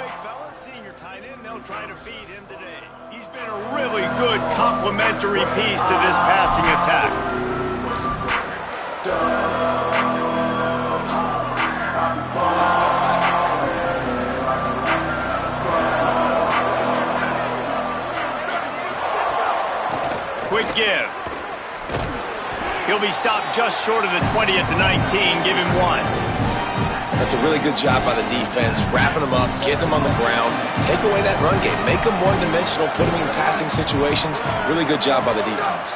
big fella, senior tight end. They'll try to feed him today. He's been a really good complementary piece to this passing attack. Quick give. He'll be stopped just short of the 20 at the 19. Give him 1. That's a really good job by the defense, wrapping them up, getting them on the ground, take away that run game, make them one-dimensional, put them in passing situations. Really good job by the defense.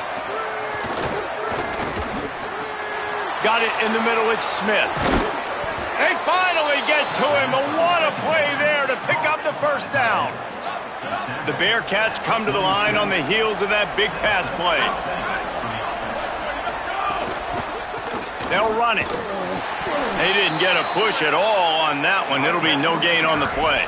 Got it in the middle, it's Smith. They finally get to him, but what a play there to pick up the first down. The Bearcats come to the line on the heels of that big pass play. They'll run it. They didn't get a push at all on that one. It'll be no gain on the play.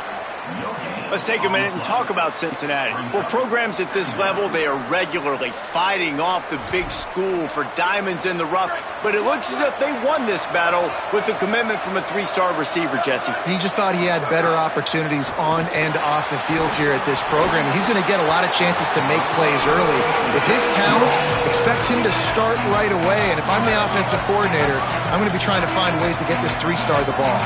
Let's take a minute and talk about Cincinnati. For programs at this level, they are regularly fighting off the big school for diamonds in the rough, but it looks as if they won this battle with the commitment from a 3-star receiver, Jesse. He just thought he had better opportunities on and off the field here at this program. He's going to get a lot of chances to make plays early. With his talent, expect him to start right away, and if I'm the offensive coordinator, I'm going to be trying to find ways to get this 3-star the ball.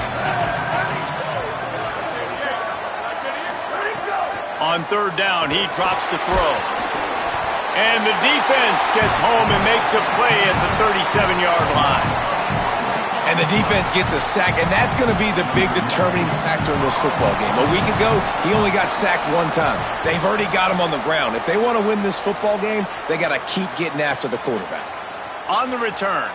On third down, he drops to throw. And the defense gets home and makes a play at the 37-yard line. And the defense gets a sack, and that's going to be the big determining factor in this football game. A week ago, he only got sacked 1 time. They've already got him on the ground. If they want to win this football game, they got to keep getting after the quarterback. On the return.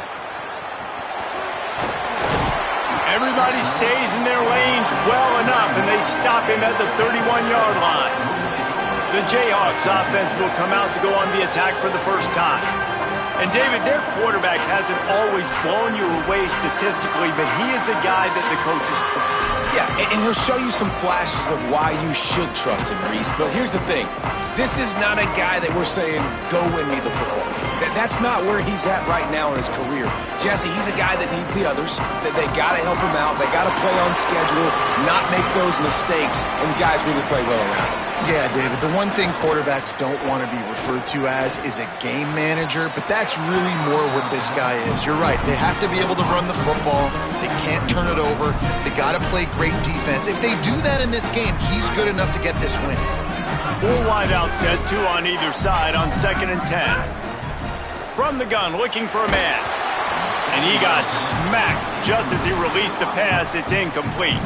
Everybody stays in their lanes well enough, and they stop him at the 31-yard line. The Jayhawks offense will come out to go on the attack for the first time. And, David, their quarterback hasn't always blown you away statistically, but he is a guy that the coaches trust. Yeah, and he'll show you some flashes of why you should trust him, Reese. But here's the thing. This is not a guy that we're saying, go win me the football. That's not where he's at right now in his career. Jesse, he's a guy that needs the others, that they got to help him out. They got to play on schedule, not make those mistakes, and guys really play well around him. Yeah, David, the one thing quarterbacks don't want to be referred to as is a game manager, but that's really more what this guy is. You're right. They have to be able to run the football. They can't turn it over. They got to play great defense. If they do that in this game, he's good enough to get this win. 4 wideouts set, 2 on either side on 2nd and 10. From the gun, looking for a man. And he got smacked just as he released the pass. It's incomplete.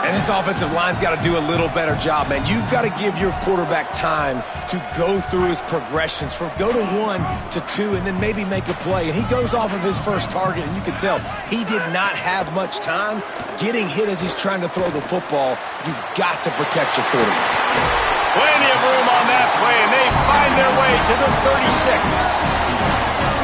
And this offensive line's got to do a little better job, man. You've got to give your quarterback time to go through his progressions from go to 1 to 2 and then maybe make a play. And he goes off of his first target, and you can tell he did not have much time getting hit as he's trying to throw the football. You've got to protect your quarterback. Plenty of room on that play, and they find their way to the 36.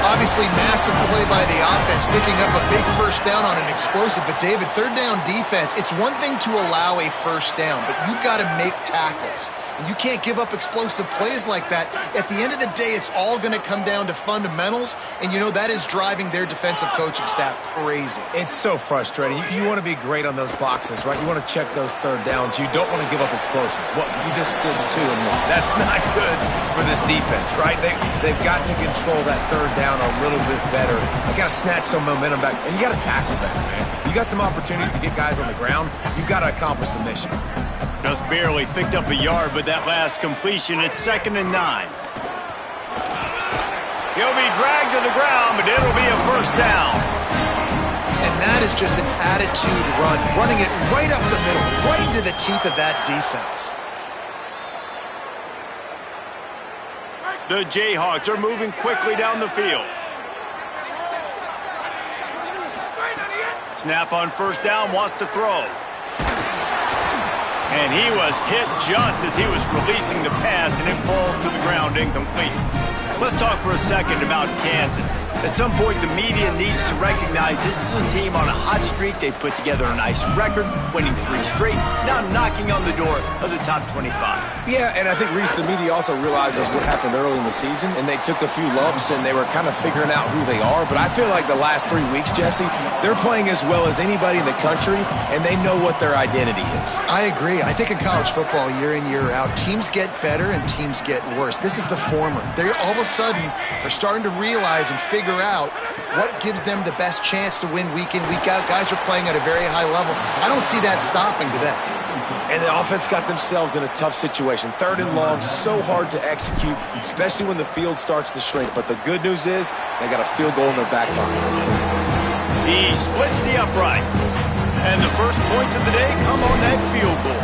Obviously, massive play by the offense, picking up a big first down on an explosive. But, David, third down defense, it's one thing to allow a first down, but you've got to make tackles. And you can't give up explosive plays like that. At the end of the day, it's all going to come down to fundamentals, and, you know, that is driving their defensive coaching staff crazy. It's so frustrating. You want to be great on those boxes, right? You want to check those third downs. You don't want to give up explosives. Well, you just did 2 and 1. That's not good for this defense, right? They've got to control that third down a little bit better. They got to snatch some momentum back, and you got to tackle better, man. You got some opportunities to get guys on the ground. You got to accomplish the mission. Just barely picked up a yard, but that last completion, it's 2nd and 9. He'll be dragged to the ground, but it'll be a first down. And that is just an attitude run, running it right up the middle, right into the teeth of that defense. The Jayhawks are moving quickly down the field. Snap on first down, wants to throw. And he was hit just as he was releasing the pass, and it falls to the ground incomplete. Let's talk for a second about Kansas. At some point, the media needs to recognize this is a team on a hot streak. They've put together a nice record, winning 3 straight, now knocking on the door of the top 25. Yeah, and I think, Reese, the media also realizes what happened early in the season, and they took a few lumps, and they were kind of figuring out who they are. But I feel like the last 3 weeks, Jesse, they're playing as well as anybody in the country, and they know what their identity is. I agree. I think in college football, year in, year out, teams get better and teams get worse. This is the former. They all of a sudden are starting to realize and figure out what gives them the best chance to win week in, week out. Guys are playing at a very high level. I don't see that stopping today. And the offense got themselves in a tough situation. 3rd and long, so hard to execute, especially when the field starts to shrink. But the good news is they got a field goal in their back pocket. He splits the uprights. And the first points of the day come on that field goal.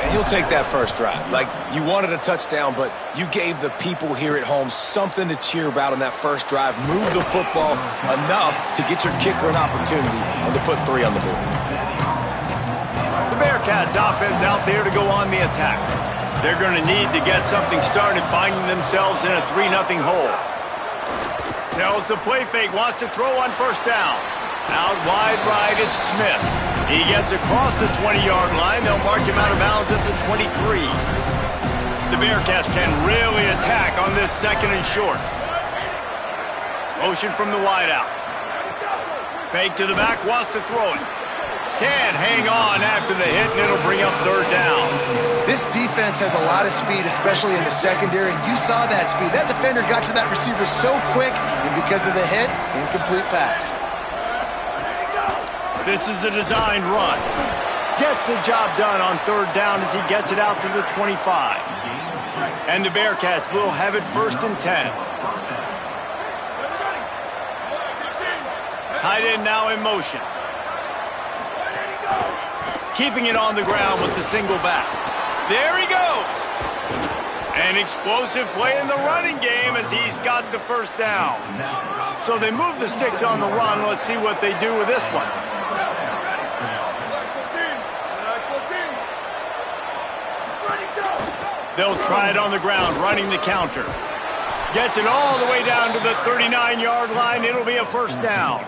And you'll take that first drive. Like, you wanted a touchdown, but you gave the people here at home something to cheer about on that first drive. Move the football enough to get your kicker an opportunity and to put 3 on the board. The Bearcats offense out there to go on the attack. They're going to need to get something started, finding themselves in a 3-0 hole. Tells the play fake, wants to throw on first down. Out wide right, it's Smith. He gets across the 20-yard line. They'll mark him out of bounds at the 23. The Bearcats can really attack on this 2nd and short. Motion from the wideout. Fake to the back, wants to throw it. Can't hang on after the hit, and it'll bring up 3rd down. This defense has a lot of speed, especially in the secondary, and you saw that speed. That defender got to that receiver so quick, and because of the hit, incomplete pass. This is a designed run. Gets the job done on 3rd down as he gets it out to the 25. And the Bearcats will have it 1st and 10. Tight end now in motion. Keeping it on the ground with the single back. There he goes. An explosive play in the running game as he's got the 1st down. So they move the sticks on the run. Let's see what they do with this one. They'll try it on the ground, running the counter. Gets it all the way down to the 39-yard line. It'll be a 1st down.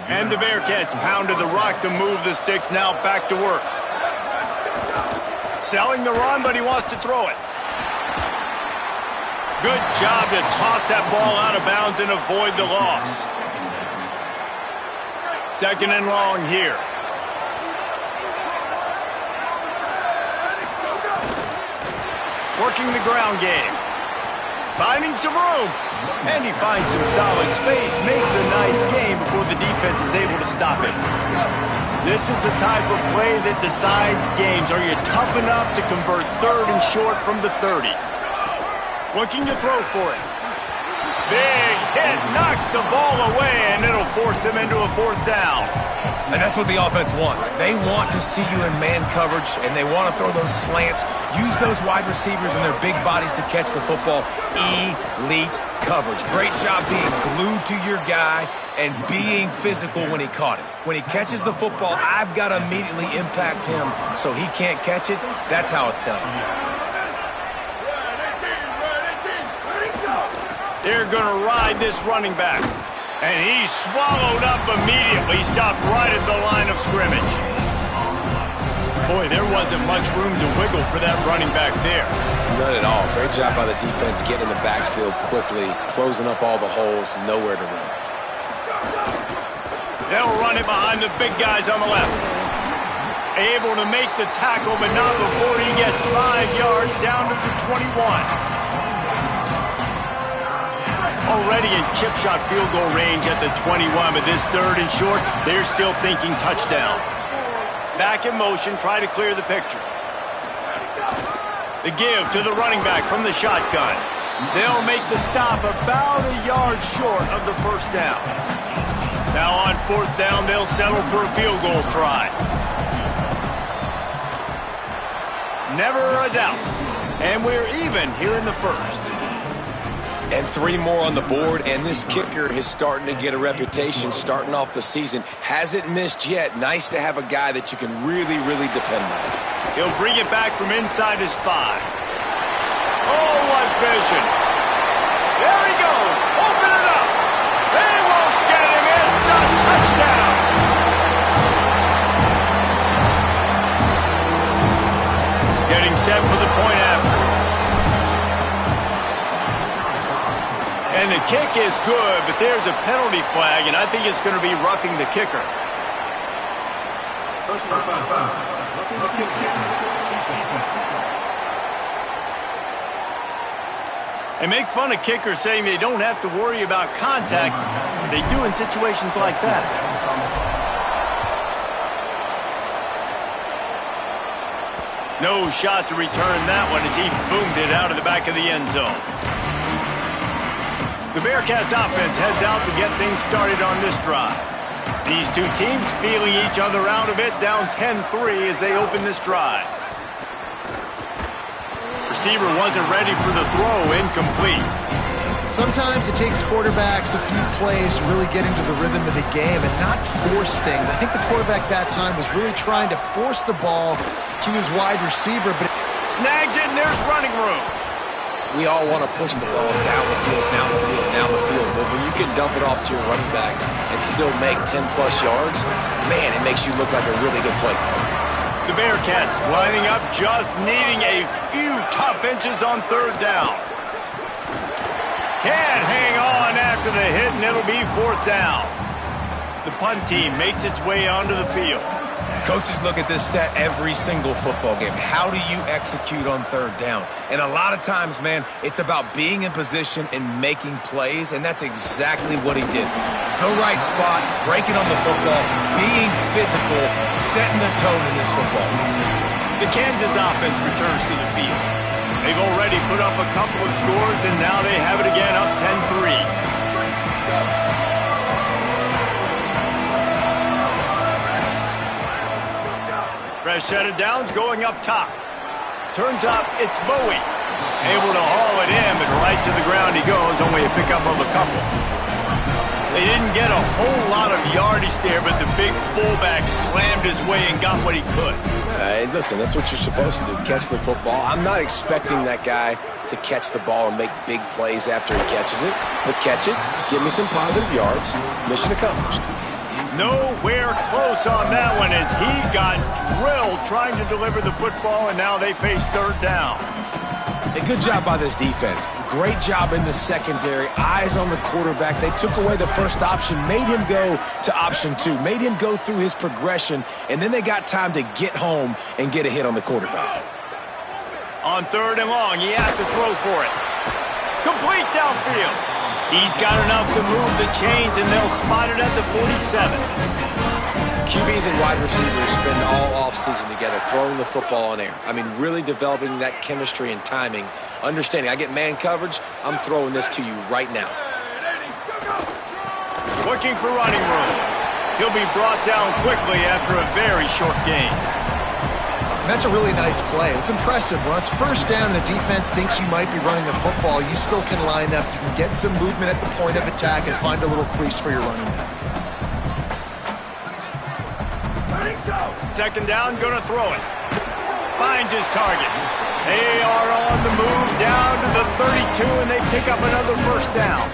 And the Bearcats pounded the rock to move the sticks, now back to work. Selling the run, but he wants to throw it. Good job to toss that ball out of bounds and avoid the loss. 2nd and long here. Working the ground game. Finding some room. And he finds some solid space. Makes a nice game before the defense is able to stop him. This is the type of play that decides games. Are you tough enough to convert 3rd and short from the 30? Looking to throw for it. Big hit. Knocks the ball away, and it'll force him into a 4th down. And that's what the offense wants. They want to see you in man coverage, and they want to throw those slants, use those wide receivers and their big bodies to catch the football. Elite coverage. Great job being glued to your guy and being physical when he caught it. When he catches the football, I've got to immediately impact him so he can't catch it. That's how it's done. They're going to ride this running back. And he's swallowed up immediately, stopped right at the line of scrimmage. Boy, there wasn't much room to wiggle for that running back there. None at all. Great job by the defense getting in the backfield quickly, closing up all the holes, nowhere to run. They'll run it behind the big guys on the left. Able to make the tackle, but not before he gets 5 yards down to the 21. Already in chip shot field goal range at the 21, but this 3rd and short, they're still thinking touchdown. Back in motion, try to clear the picture. The give to the running back from the shotgun. They'll make the stop about a yard short of the 1st down. Now on 4th down, they'll settle for a field goal try. Never a doubt. And we're even here in the 1st. And 3 more on the board, and this kicker is starting to get a reputation starting off the season. Hasn't missed yet. Nice to have a guy that you can really, really depend on. He'll bring it back from inside his 5. Oh, what vision. goes. Open it up. They won't get him. It's a touchdown. Getting set for the point after. And the kick is good, but there's a penalty flag, and I think it's going to be roughing the kicker. Personal foul. Roughing the kicker. They make fun of kickers saying they don't have to worry about contact. They do in situations like that. No shot to return that one as he boomed it out of the back of the end zone. The Bearcats offense heads out to get things started on this drive. These two teams feeling each other out a bit, down 10-3 as they open this drive. Receiver wasn't ready for the throw, incomplete. Sometimes it takes quarterbacks a few plays to really get into the rhythm of the game and not force things. I think the quarterback that time was really trying to force the ball to his wide receiver, but snags it, and there's running room. We all want to push the ball down the field, down the field, down the field. But when you can dump it off to your running back and still make 10-plus yards, man, it makes you look like a really good play caller. The Bearcats lining up, just needing a few tough inches on third down. Can't hang on after the hit, and it'll be fourth down. The punt team makes its way onto the field. Coaches look at this stat every single football game. How do you execute on third down? And a lot of times, man, it's about being in position and making plays, and that's exactly what he did. The right spot, breaking on the football, being physical, setting the tone in this football game. The Kansas offense returns to the field. They've already put up a couple of scores, and now they have it again, up 10-3. Fresh set of downs going up top. Turns up, it's Bowie. Able to haul it in, but right to the ground he goes, only a pickup of a couple. They didn't get a whole lot of yardage there, but the big fullback slammed his way and got what he could. Hey, listen, that's what you're supposed to do, catch the football. I'm not expecting that guy to catch the ball and make big plays after he catches it, but catch it, give me some positive yards, mission accomplished. Nowhere close on that one as he got drilled trying to deliver the football, and now they face third down. A good job by this defense. Great job in the secondary. Eyes on the quarterback. They took away the first option, made him go to option two, made him go through his progression, and then they got time to get home and get a hit on the quarterback. On third and long, he has to throw for it. Complete downfield. He's got enough to move the chains, and they'll spot it at the 47. QBs and wide receivers spend all offseason together throwing the football on air. I mean, really developing that chemistry and timing. Understanding, I get man coverage, I'm throwing this to you right now. Looking for running room. He'll be brought down quickly after a very short game. And that's a really nice play. It's impressive. When it's first down and the defense thinks you might be running the football, you still can line up. You can get some movement at the point of attack and find a little crease for your running back. Second down, gonna throw it. Finds his target. They are on the move down to the 32, and they pick up another first down.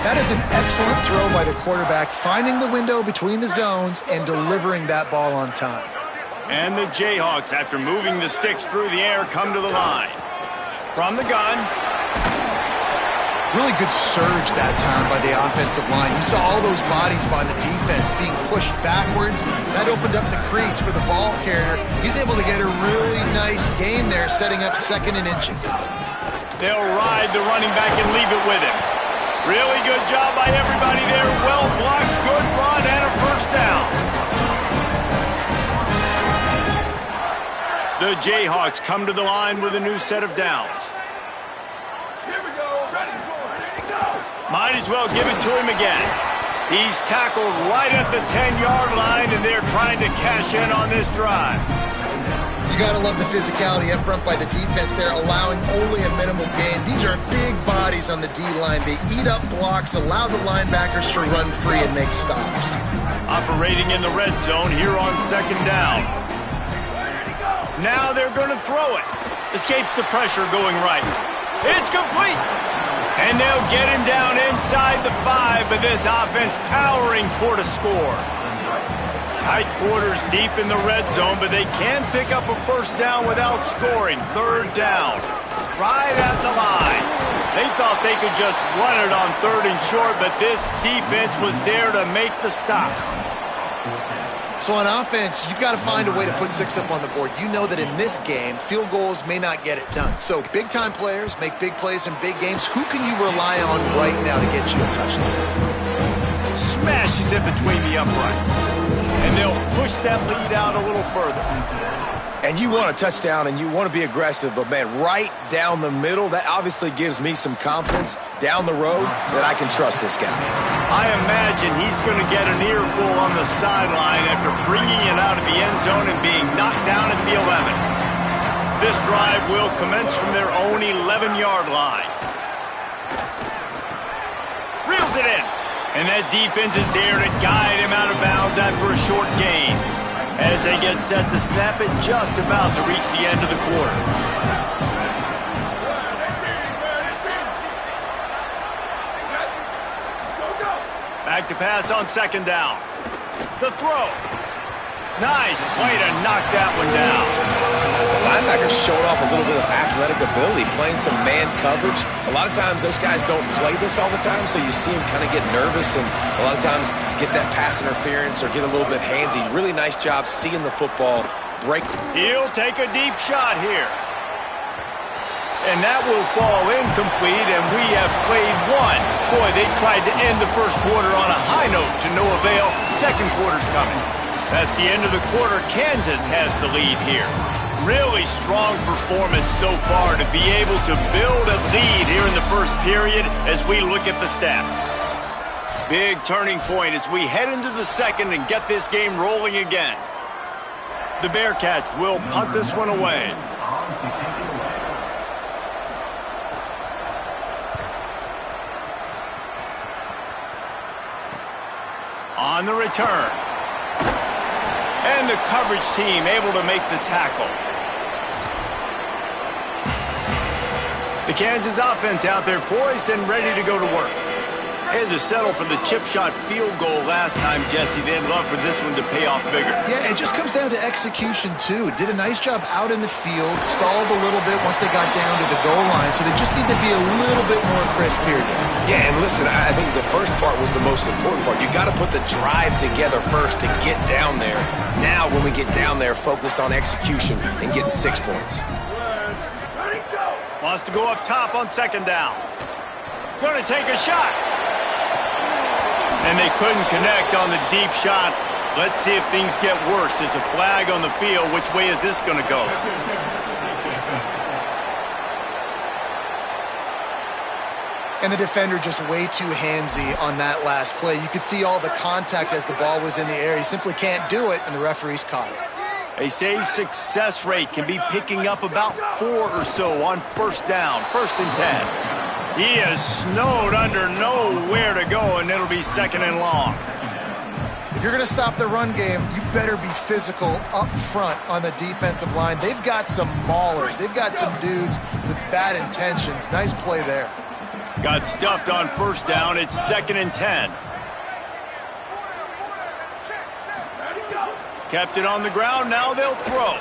That is an excellent throw by the quarterback, finding the window between the zones and delivering that ball on time. And the Jayhawks, after moving the sticks through the air, come to the line. From the gun. Really good surge that time by the offensive line. You saw all those bodies by the defense being pushed backwards. That opened up the crease for the ball carrier. He's able to get a really nice gain there, setting up second and inches. They'll ride the running back and leave it with him. Really good job by everybody there. Well blocked, good run, and a first down. The Jayhawks come to the line with a new set of downs. Might as well give it to him again. He's tackled right at the 10-yard line, and they're trying to cash in on this drive. You got to love the physicality up front by the defense there, allowing only a minimal gain. These are big bodies on the D-line. They eat up blocks, allow the linebackers to run free and make stops. Operating in the red zone here on second down. Now they're going to throw it. Escapes the pressure going right. It's complete. And they'll get him down inside the 5, but this offense powering toward a score. Tight quarters deep in the red zone, but they can pick up a first down without scoring. Third down, right at the line. They thought they could just run it on 3rd and short, but this defense was there to make the stop. So on offense, you've got to find a way to put 6 up on the board. You know that in this game, field goals may not get it done. So big-time players make big plays in big games. Who can you rely on right now to get you a touchdown? Smashes it between the uprights. And they'll push that lead out a little further. And you want a touchdown and you want to be aggressive, but man, right down the middle, that obviously gives me some confidence down the road that I can trust this guy. I imagine he's going to get an earful on the sideline after bringing it out of the end zone and being knocked down at the 11. This drive will commence from their own 11-yard line. Reels it in. And that defense is there to guide him out of bounds after a short gain. As they get set to snap it, just about to reach the end of the quarter. Back to pass on 2nd down. The throw. Nice play to knock that one down. The linebacker's showing off a little bit of athletic ability, playing some man coverage. A lot of times those guys don't play this all the time, so you see them kind of get nervous and a lot of times get that pass interference or get a little bit handsy. Really nice job seeing the football break. He'll take a deep shot here. And that will fall incomplete, and we have played one. Boy, they tried to end the first quarter on a high note to no avail. Second quarter's coming. That's the end of the quarter. Kansas has the lead here. Really strong performance so far to be able to build a lead here in the first period as we look at the stats. Big turning point as we head into the second and get this game rolling again. The Bearcats will punt this one away. On the return. And the coverage team able to make the tackle. The Kansas offense out there poised and ready to go to work. They had to settle for the chip shot field goal last time, Jesse. They'd love for this one to pay off bigger. Yeah, it just comes down to execution, too. Did a nice job out in the field, stalled a little bit once they got down to the goal line, so they just need to be a little bit more crisp here. Yeah, and listen, I think the first part was the most important part. You got to put the drive together first to get down there. Now, when we get down there, focus on execution and getting 6 points. Wants to go up top on 2nd down. Going to take a shot. And they couldn't connect on the deep shot. Let's see if things get worse. There's a flag on the field. Which way is this going to go? And the defender just way too handsy on that last play. You could see all the contact as the ball was in the air. He simply can't do it, and the referees caught it. They say success rate can be picking up about 4 or so on 1st down, 1st and 10. He is snowed under nowhere to go, and it'll be 2nd and long. If you're going to stop the run game, you better be physical up front on the defensive line. They've got some maulers. They've got some dudes with bad intentions. Nice play there. Got stuffed on 1st down. It's 2nd and 10. Kept it on the ground. Now they'll throw.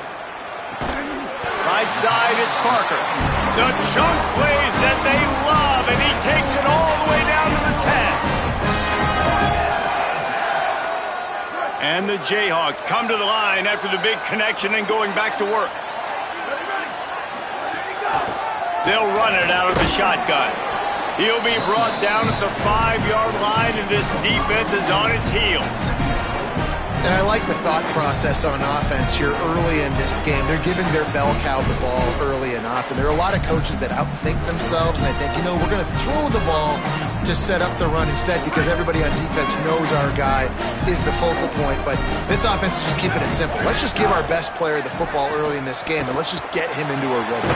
Right side, it's Parker. The chunk plays that they love, and he takes it all the way down to the 10. And the Jayhawks come to the line after the big connection and going back to work. They'll run it out of the shotgun. He'll be brought down at the 5-yard line, and this defense is on its heels. And I like the thought process on offense here early in this game. They're giving their bell cow the ball early and often. There are a lot of coaches that outthink themselves, and they think, you know, we're going to throw the ball to set up the run instead because everybody on defense knows our guy is the focal point. But this offense is just keeping it simple. Let's just give our best player the football early in this game, and let's just get him into a rhythm.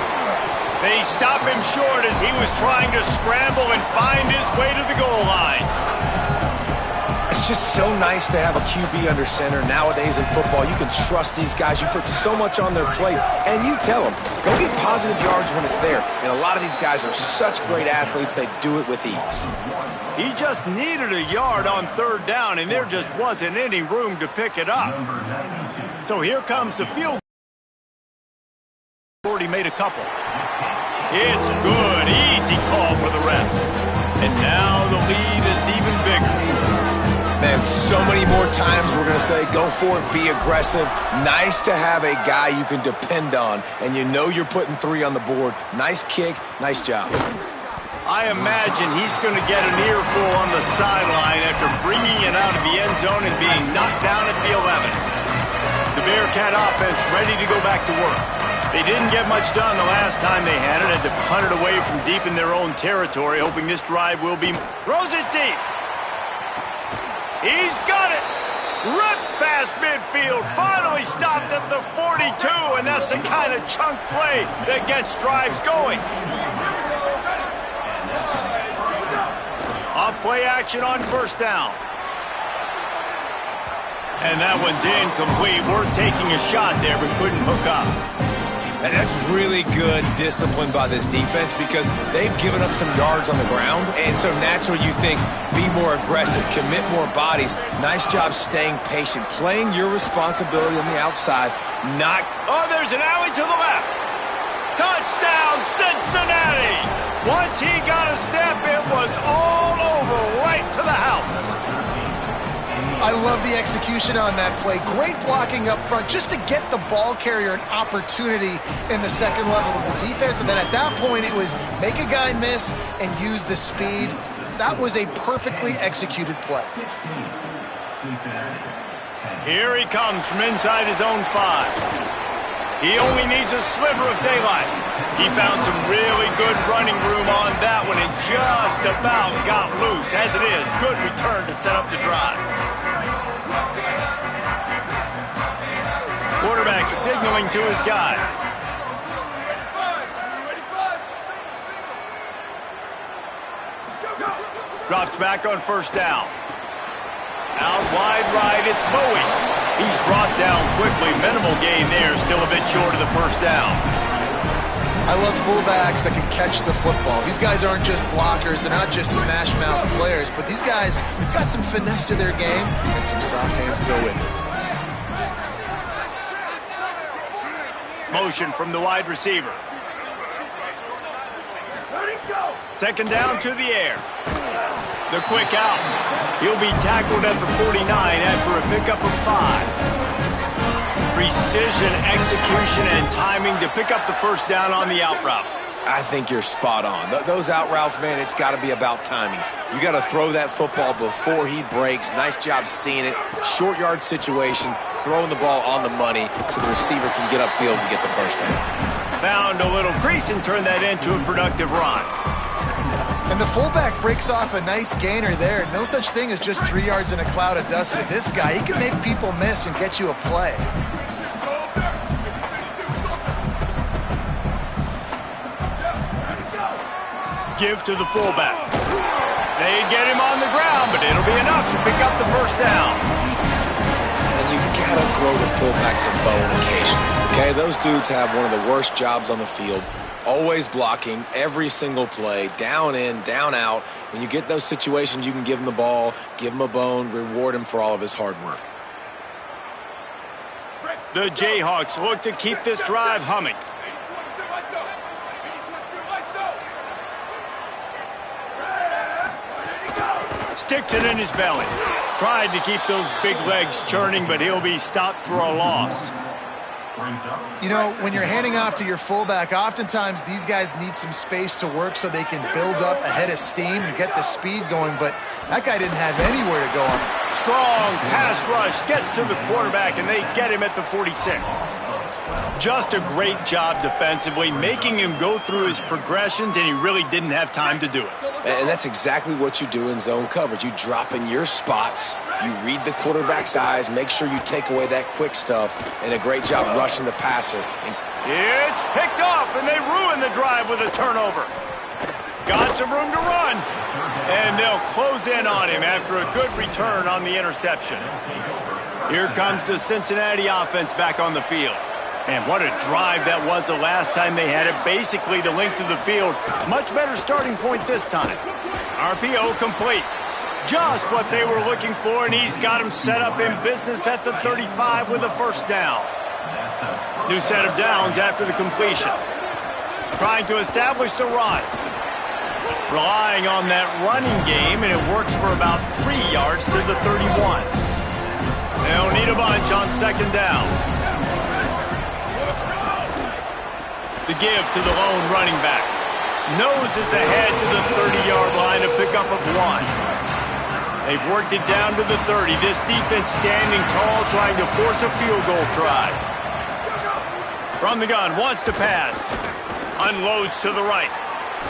They stop him short as he was trying to scramble and find his way to the goal line. It's just so nice to have a QB under center. Nowadays in football, you can trust these guys. You put so much on their plate, and you tell them, go get positive yards when it's there. And a lot of these guys are such great athletes, they do it with ease. He just needed a yard on third down, and there just wasn't any room to pick it up. So here comes the field. Already made a couple. It's good. Easy call for the refs. And now the lead is even bigger. Man, so many more times we're going to say, go for it, be aggressive. Nice to have a guy you can depend on, and you know you're putting 3 on the board. Nice kick, nice job. I imagine he's going to get an earful on the sideline after bringing it out of the end zone and being knocked down at the 11. The Bearcat offense ready to go back to work. They didn't get much done the last time they had it. Had to punt it away from deep in their own territory, hoping this drive will be... Throws it deep. He's got it. Ripped past midfield. Finally stopped at the 42, and that's the kind of chunk play that gets drives going. Off play action on first down. And that one's incomplete. Worth taking a shot there, but couldn't hook up. And that's really good discipline by this defense because they've given up some yards on the ground. And so naturally you think, be more aggressive, commit more bodies. Nice job staying patient, playing your responsibility on the outside, not... Oh, there's an alley to the left. Touchdown, Cincinnati! Once he got a step, it was all over, right to the house. I love the execution on that play. Great blocking up front just to get the ball carrier an opportunity in the second level of the defense. And then at that point, it was make a guy miss and use the speed. That was a perfectly executed play. Here he comes from inside his own 5. He only needs a sliver of daylight. He found some really good running room on that one and just about got loose. As it is, good return to set up the drive. Quarterback signaling to his guys. Drops back on first down. Out wide right, it's Bowie. He's brought down quickly. Minimal gain there, still a bit short of the first down. I love fullbacks that can catch the football. These guys aren't just blockers. They're not just smash-mouth players. But these guys have got some finesse to their game and some soft hands to go with it. Motion from the wide receiver. Second down to the air. The quick out. He'll be tackled at the 49 after a pickup of 5. Precision, execution, and timing to pick up the first down on the out route. I think you're spot on. Those out routes, man, it's got to be about timing. You got to throw that football before he breaks. Nice job seeing it. Short yard situation, throwing the ball on the money so the receiver can get upfield and get the first down. Found a little crease and turned that into a productive run. And the fullback breaks off a nice gainer there. No such thing as just 3 yards in a cloud of dust with this guy. He can make people miss and get you a play. Give to the fullback. They get him on the ground, but it'll be enough to pick up the first down. And you gotta throw the fullbacks a bone occasionally. Okay, those dudes have one of the worst jobs on the field. Always blocking every single play, down in, down out. When you get those situations, you can give him the ball, give him a bone, reward him for all of his hard work. The Jayhawks look to keep this drive humming. Sticks it in his belly. Tried to keep those big legs churning, but he'll be stopped for a loss. You know, when you're handing off to your fullback, oftentimes these guys need some space to work so they can build up a head of steam and get the speed going, but that guy didn't have anywhere to go on. Strong pass rush gets to the quarterback, and they get him at the 46. Just a great job defensively, making him go through his progressions, and he really didn't have time to do it. And that's exactly what you do in zone coverage. You drop in your spots, you read the quarterback's eyes, make sure you take away that quick stuff, and a great job rushing the passer. It's picked off, and they ruin the drive with a turnover. Got some room to run. And they'll close in on him after a good return on the interception. Here comes the Cincinnati offense back on the field. And what a drive that was the last time they had it, basically the length of the field. Much better starting point this time. RPO complete. Just what they were looking for, and he's got him set up in business at the 35 with a first down. New set of downs after the completion. Trying to establish the run. Relying on that running game, and it works for about 3 yards to the 31. They'll need a bunch on second down. The give to the lone running back. Noses ahead to the 30-yard line, a pickup of 1. They've worked it down to the 30. This defense standing tall, trying to force a field goal try. From the gun, wants to pass. Unloads to the right.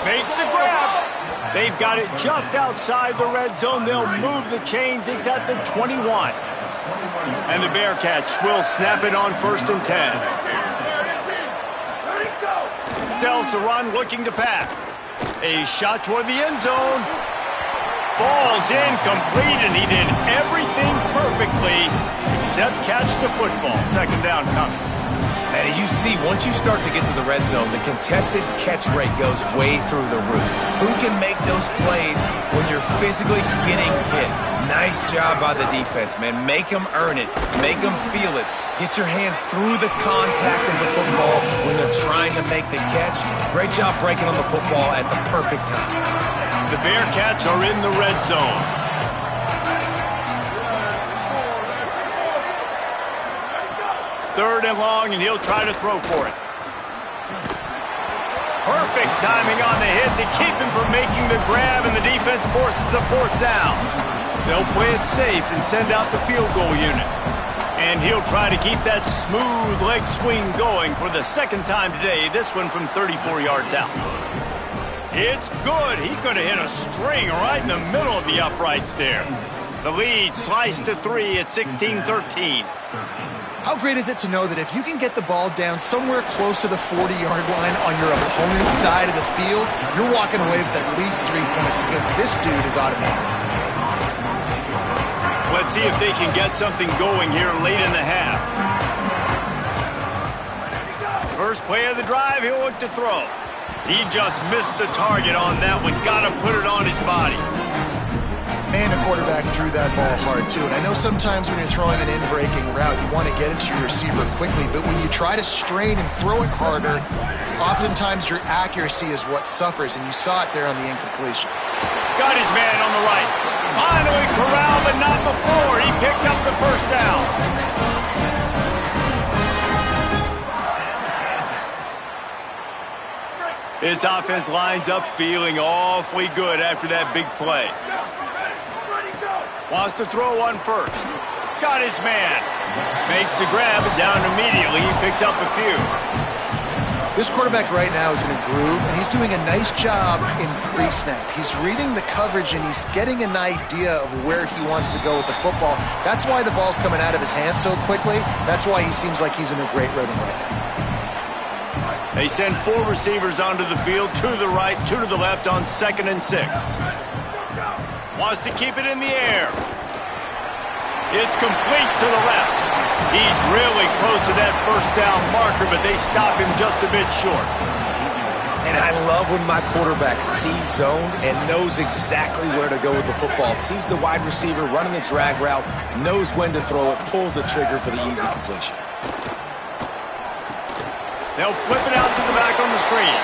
Makes the grab. They've got it just outside the red zone. They'll move the chains. It's at the 21. And the Bearcats will snap it on 1st and 10. Sells the run, looking to pass. A shot toward the end zone. Falls incomplete, and he did everything perfectly except catch the football. Second down coming. And you see, once you start to get to the red zone, the contested catch rate goes way through the roof. Who can make those plays when you're physically getting hit? Nice job by the defense, man. Make them earn it. Make them feel it. Get your hands through the contact of the football when they're trying to make the catch. Great job breaking on the football at the perfect time. The Bearcats are in the red zone. Third and long, and he'll try to throw for it. Perfect timing on the hit to keep him from making the grab, and the defense forces a fourth down. They'll play it safe and send out the field goal unit. And he'll try to keep that smooth leg swing going for the second time today, this one from 34 yards out. It's good. He could have hit a string right in the middle of the uprights there. The lead sliced to 3 at 16-13. How great is it to know that if you can get the ball down somewhere close to the 40-yard line on your opponent's side of the field, you're walking away with at least 3 points because this dude is automatic. Let's see if they can get something going here late in the half. First play of the drive, he'll look to throw. He just missed the target on that one. Got to put it on his body. And the quarterback threw that ball hard, too. And I know sometimes when you're throwing an in-breaking route, you want to get it to your receiver quickly. But when you try to strain and throw it harder, oftentimes your accuracy is what suffers. And you saw it there on the incompletion. Got his man on the right. Finally corralled, but not before. He picked up the first down. His offense lines up feeling awfully good after that big play. Wants to throw one first. Got his man. Makes the grab, and down immediately. He picks up a few. This quarterback right now is in a groove, and he's doing a nice job in pre-snap. He's reading the coverage, and he's getting an idea of where he wants to go with the football. That's why the ball's coming out of his hands so quickly. That's why he seems like he's in a great rhythm right now. They send 4 receivers onto the field, 2 to the right, 2 to the left on 2nd and 6. Wants to keep it in the air. It's complete to the left. He's really close to that first down marker, but they stop him just a bit short. And I love when my quarterback sees zoned and knows exactly where to go with the football. Sees the wide receiver running the drag route, knows when to throw it, pulls the trigger for the easy completion. They'll flip it out to the back on the screen.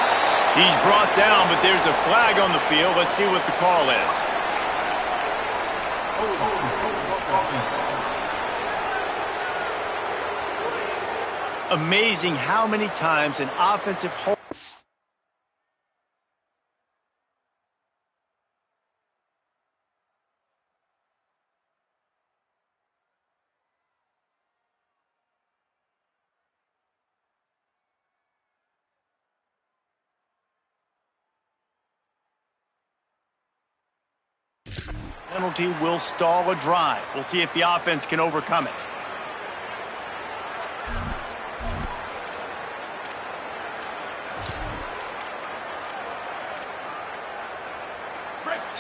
He's brought down, but there's a flag on the field. Let's see what the call is. Amazing how many times an offensive hold. Penalty will stall a drive. We'll see if the offense can overcome it.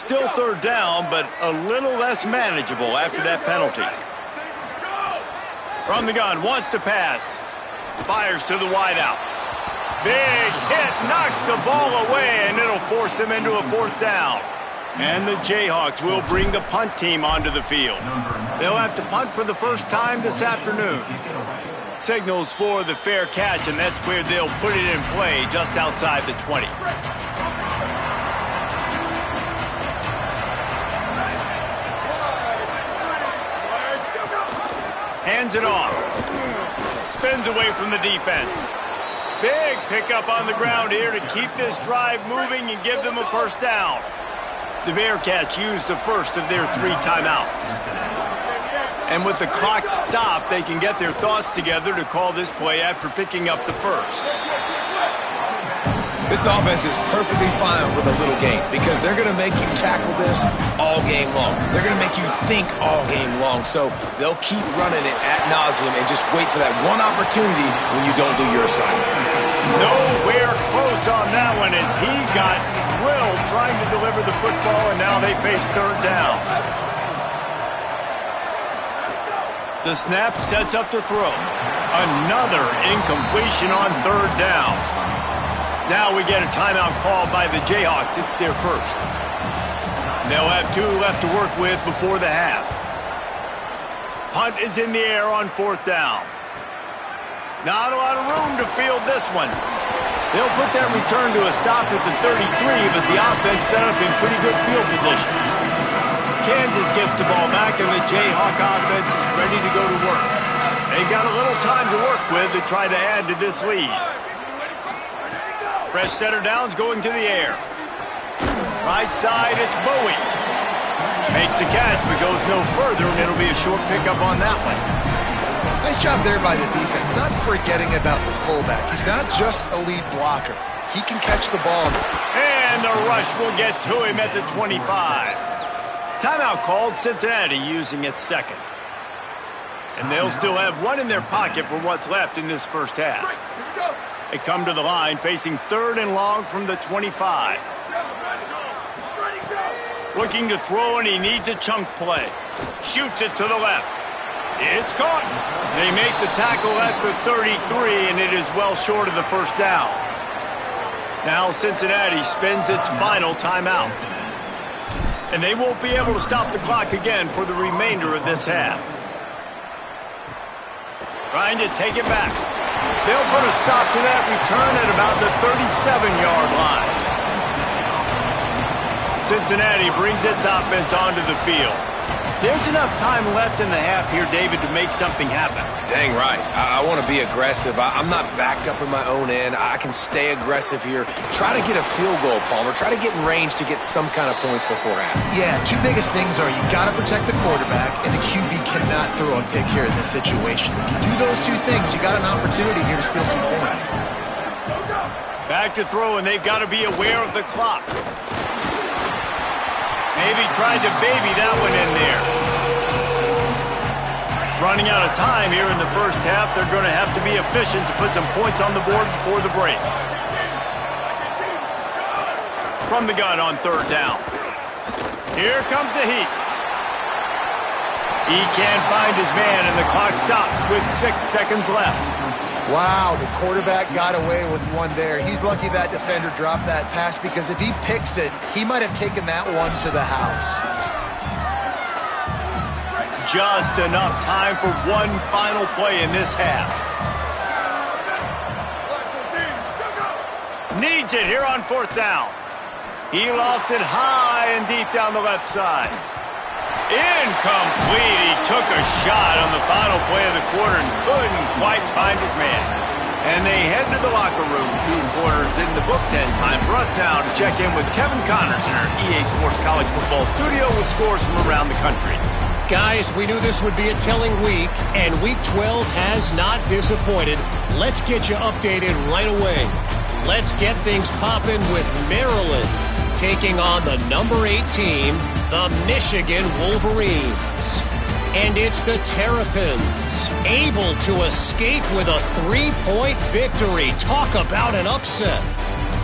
Still third down, but a little less manageable after that penalty. From the gun, wants to pass. Fires to the wideout. Big hit, knocks the ball away, and it'll force them into a fourth down. And the Jayhawks will bring the punt team onto the field. They'll have to punt for the first time this afternoon. Signals for the fair catch, and that's where they'll put it in play just outside the 20. Hands it off. Spins away from the defense. Big pickup on the ground here to keep this drive moving and give them a first down. The Bearcats used the first of their 3 timeouts. And with the clock stopped, they can get their thoughts together to call this play after picking up the first. This offense is perfectly fine with a little game because they're going to make you tackle this all game long. They're going to make you think all game long. So they'll keep running it ad nauseum and just wait for that one opportunity when you don't do your assignment. Nowhere close on that one as he got drilled trying to deliver the football, and now they face third down. The snap sets up to throw. Another incompletion on third down. Now we get a timeout call by the Jayhawks. It's their first. They'll have 2 left to work with before the half. Punt is in the air on fourth down. Not a lot of room to field this one. They'll put that return to a stop at the 33, but the offense set up in pretty good field position. Kansas gets the ball back, and the Jayhawk offense is ready to go to work. They've got a little time to work with to try to add to this lead. Fresh center downs going to the air. Right side, it's Bowie. Makes the catch, but goes no further, and it'll be a short pickup on that one. Nice job there by the defense, not forgetting about the fullback. He's not just a lead blocker. He can catch the ball. And the rush will get to him at the 25. Timeout called, Cincinnati using its second. And they'll still have 1 in their pocket for what's left in this first half. They come to the line facing third and long from the 25. Looking to throw, and he needs a chunk play. Shoots it to the left. It's caught. They make the tackle at the 33, and it is well short of the first down. Now Cincinnati spends its final timeout. And they won't be able to stop the clock again for the remainder of this half. Trying to take it back. They'll put a stop to that return at about the 37-yard line. Cincinnati brings its offense onto the field. There's enough time left in the half here, David, to make something happen. Dang right. I want to be aggressive. I'm not backed up in my own end. I can stay aggressive here. Try to get a field goal, Palmer. Try to get in range to get some kind of points before half. Yeah, 2 biggest things are you got to protect the quarterback, and the QB cannot throw a pick here in this situation. If you do those 2 things, you got an opportunity here to steal some points. Back to throw, and they've got to be aware of the clock. Maybe tried to baby that one in there. Running out of time here in the first half. They're going to have to be efficient to put some points on the board before the break. From the gun on third down. Here comes the heat. He can't find his man, and the clock stops with 6 seconds left. Wow, the quarterback got away with one there. He's lucky that defender dropped that pass because if he picks it, he might have taken that one to the house. Just enough time for one final play in this half. Needs it here on fourth down. He lofts it high and deep down the left side. Incomplete. He took a shot on the final play of the quarter and couldn't quite find his man. And they head to the locker room. 2 quarters in the books, and time for us now to check in with Kevin Connors in our EA Sports College Football studio with scores from around the country. Guys, we knew this would be a telling week, and Week 12 has not disappointed. Let's get you updated right away. Let's get things popping with Maryland taking on the number 8 team, the Michigan Wolverines. And it's the Terrapins, able to escape with a 3-point victory. Talk about an upset.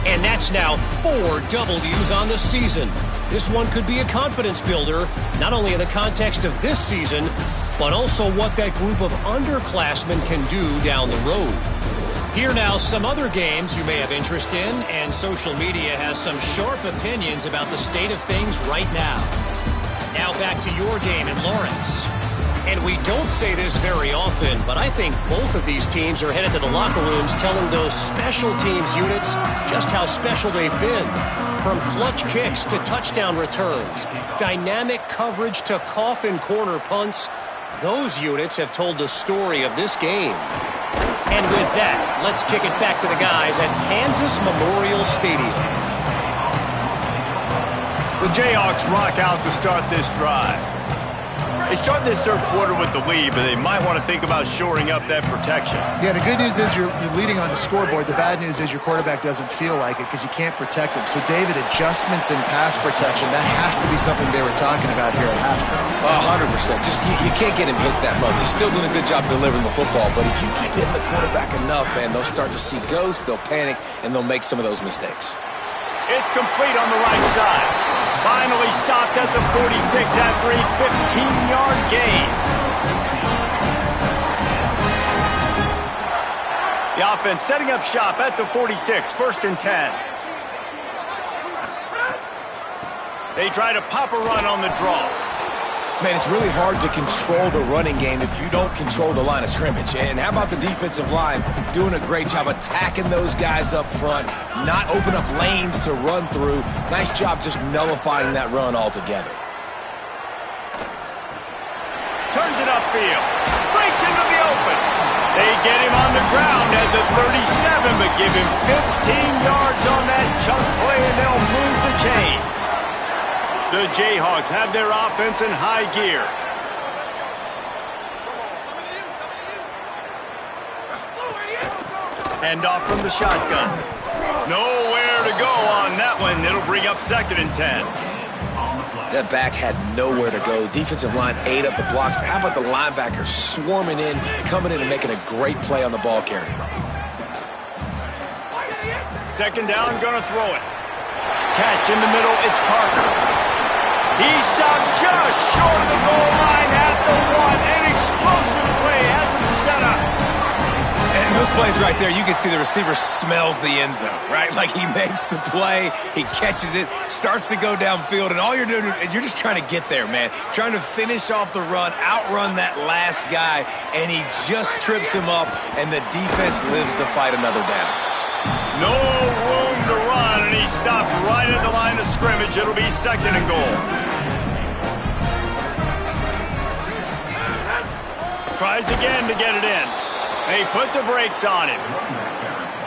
And that's now 4 W's on the season. This one could be a confidence builder, not only in the context of this season, but also what that group of underclassmen can do down the road. Here now, some other games you may have interest in, and social media has some sharp opinions about the state of things right now. Now back to your game in Lawrence. And we don't say this very often, but I think both of these teams are headed to the locker rooms telling those special teams units just how special they've been. From clutch kicks to touchdown returns, dynamic coverage to coffin corner punts, those units have told the story of this game. And with that, let's kick it back to the guys at Kansas Memorial Stadium. The Jayhawks rock out to start this drive. They start this third quarter with the lead, but they might want to think about shoring up that protection. Yeah, the good news is you're leading on the scoreboard. The bad news is your quarterback doesn't feel like it because you can't protect him. So, David, adjustments in pass protection, that has to be something they were talking about here at halftime. 100%. Just you can't get him hit that much. He's still doing a good job delivering the football, but if you keep hitting the quarterback enough, man, they'll start to see ghosts, they'll panic, and they'll make some of those mistakes. It's complete on the right side. Finally stopped at the 46 after a 15-yard gain. The offense setting up shop at the 46, 1st and 10. They try to pop a run on the draw. Man, it's really hard to control the running game if you don't control the line of scrimmage. And how about the defensive line doing a great job attacking those guys up front, not open up lanes to run through. Nice job just nullifying that run altogether. Turns it upfield. Breaks into the open. They get him on the ground at the 37, but give him 15 yards on that chunk play, and they'll move the chains. The Jayhawks have their offense in high gear. Hand off from the shotgun. Nowhere to go on that one. It'll bring up 2nd and 10. That back had nowhere to go. The defensive line ate up the blocks, but how about the linebackers swarming in, coming in and making a great play on the ball carrier. 2nd down, gonna throw it. Catch in the middle, it's Parker. He stopped just short of the goal line at the 1. An explosive play has him set up. And those plays right there, you can see the receiver smells the end zone, right? Like he makes the play, he catches it, starts to go downfield, and all you're doing is you're just trying to get there, man. Trying to finish off the run, outrun that last guy, and he just trips him up, and the defense lives to fight another down. No room to run, and he stopped right at the line of scrimmage. It'll be 2nd and goal. Tries again to get it in. They put the brakes on him.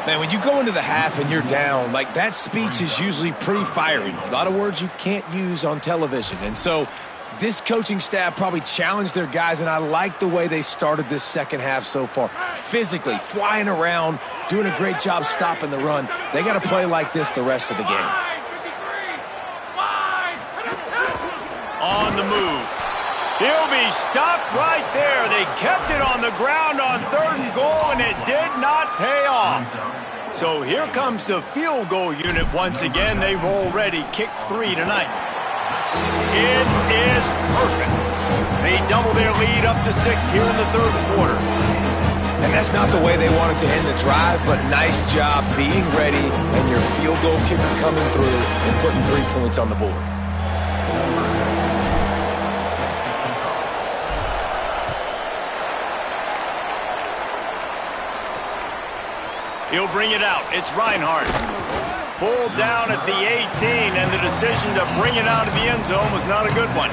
Man, when you go into the half and you're down, like that speech is usually pretty fiery. A lot of words you can't use on television. And so this coaching staff probably challenged their guys, and I like the way they started this second half so far. Physically, flying around, doing a great job stopping the run. They got to play like this the rest of the game. On the move. He'll be stopped right there. They kept it on the ground on 3rd and goal, and it did not pay off. So here comes the field goal unit once again. They've already kicked 3 tonight. It is perfect. They double their lead up to 6 here in the 3rd quarter. And that's not the way they wanted to end the drive, but nice job being ready and your field goal kicker coming through and putting 3 points on the board. He'll bring it out. It's Reinhardt. Pulled down at the 18, and the decision to bring it out of the end zone was not a good one.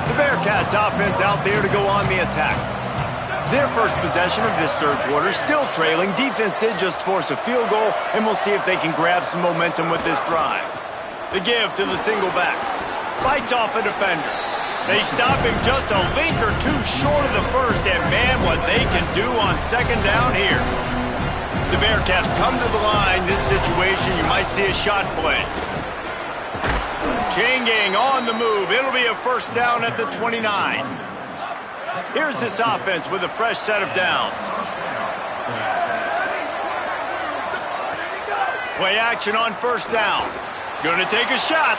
The Bearcats offense out there to go on the attack. Their first possession of this 3rd quarter, still trailing. Defense did just force a field goal, and we'll see if they can grab some momentum with this drive. The give to the single back. Fights off a defender. They stop him just a length or 2 short of the first, and man, what they can do on 2nd down here. The Bearcats come to the line. This situation, you might see a shot play. Changing on the move. It'll be a 1st down at the 29. Here's this offense with a fresh set of downs. Play action on first down. Gonna take a shot.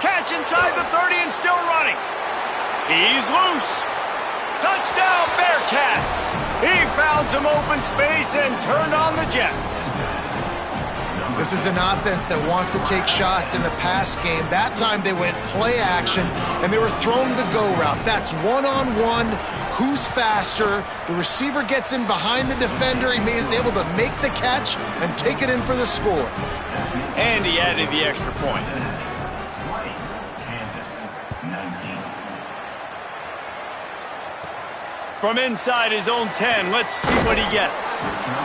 Catch inside the 30 and still running. He's loose. Touchdown, Bearcats. He found some open space and turned on the Jets. This is an offense that wants to take shots in the pass game. That time they went play action, and they were throwing the go route. That's one-on-one. Who's faster? The receiver gets in behind the defender. He is able to make the catch and take it in for the score. And he added the extra point. From inside his own 10, let's see what he gets.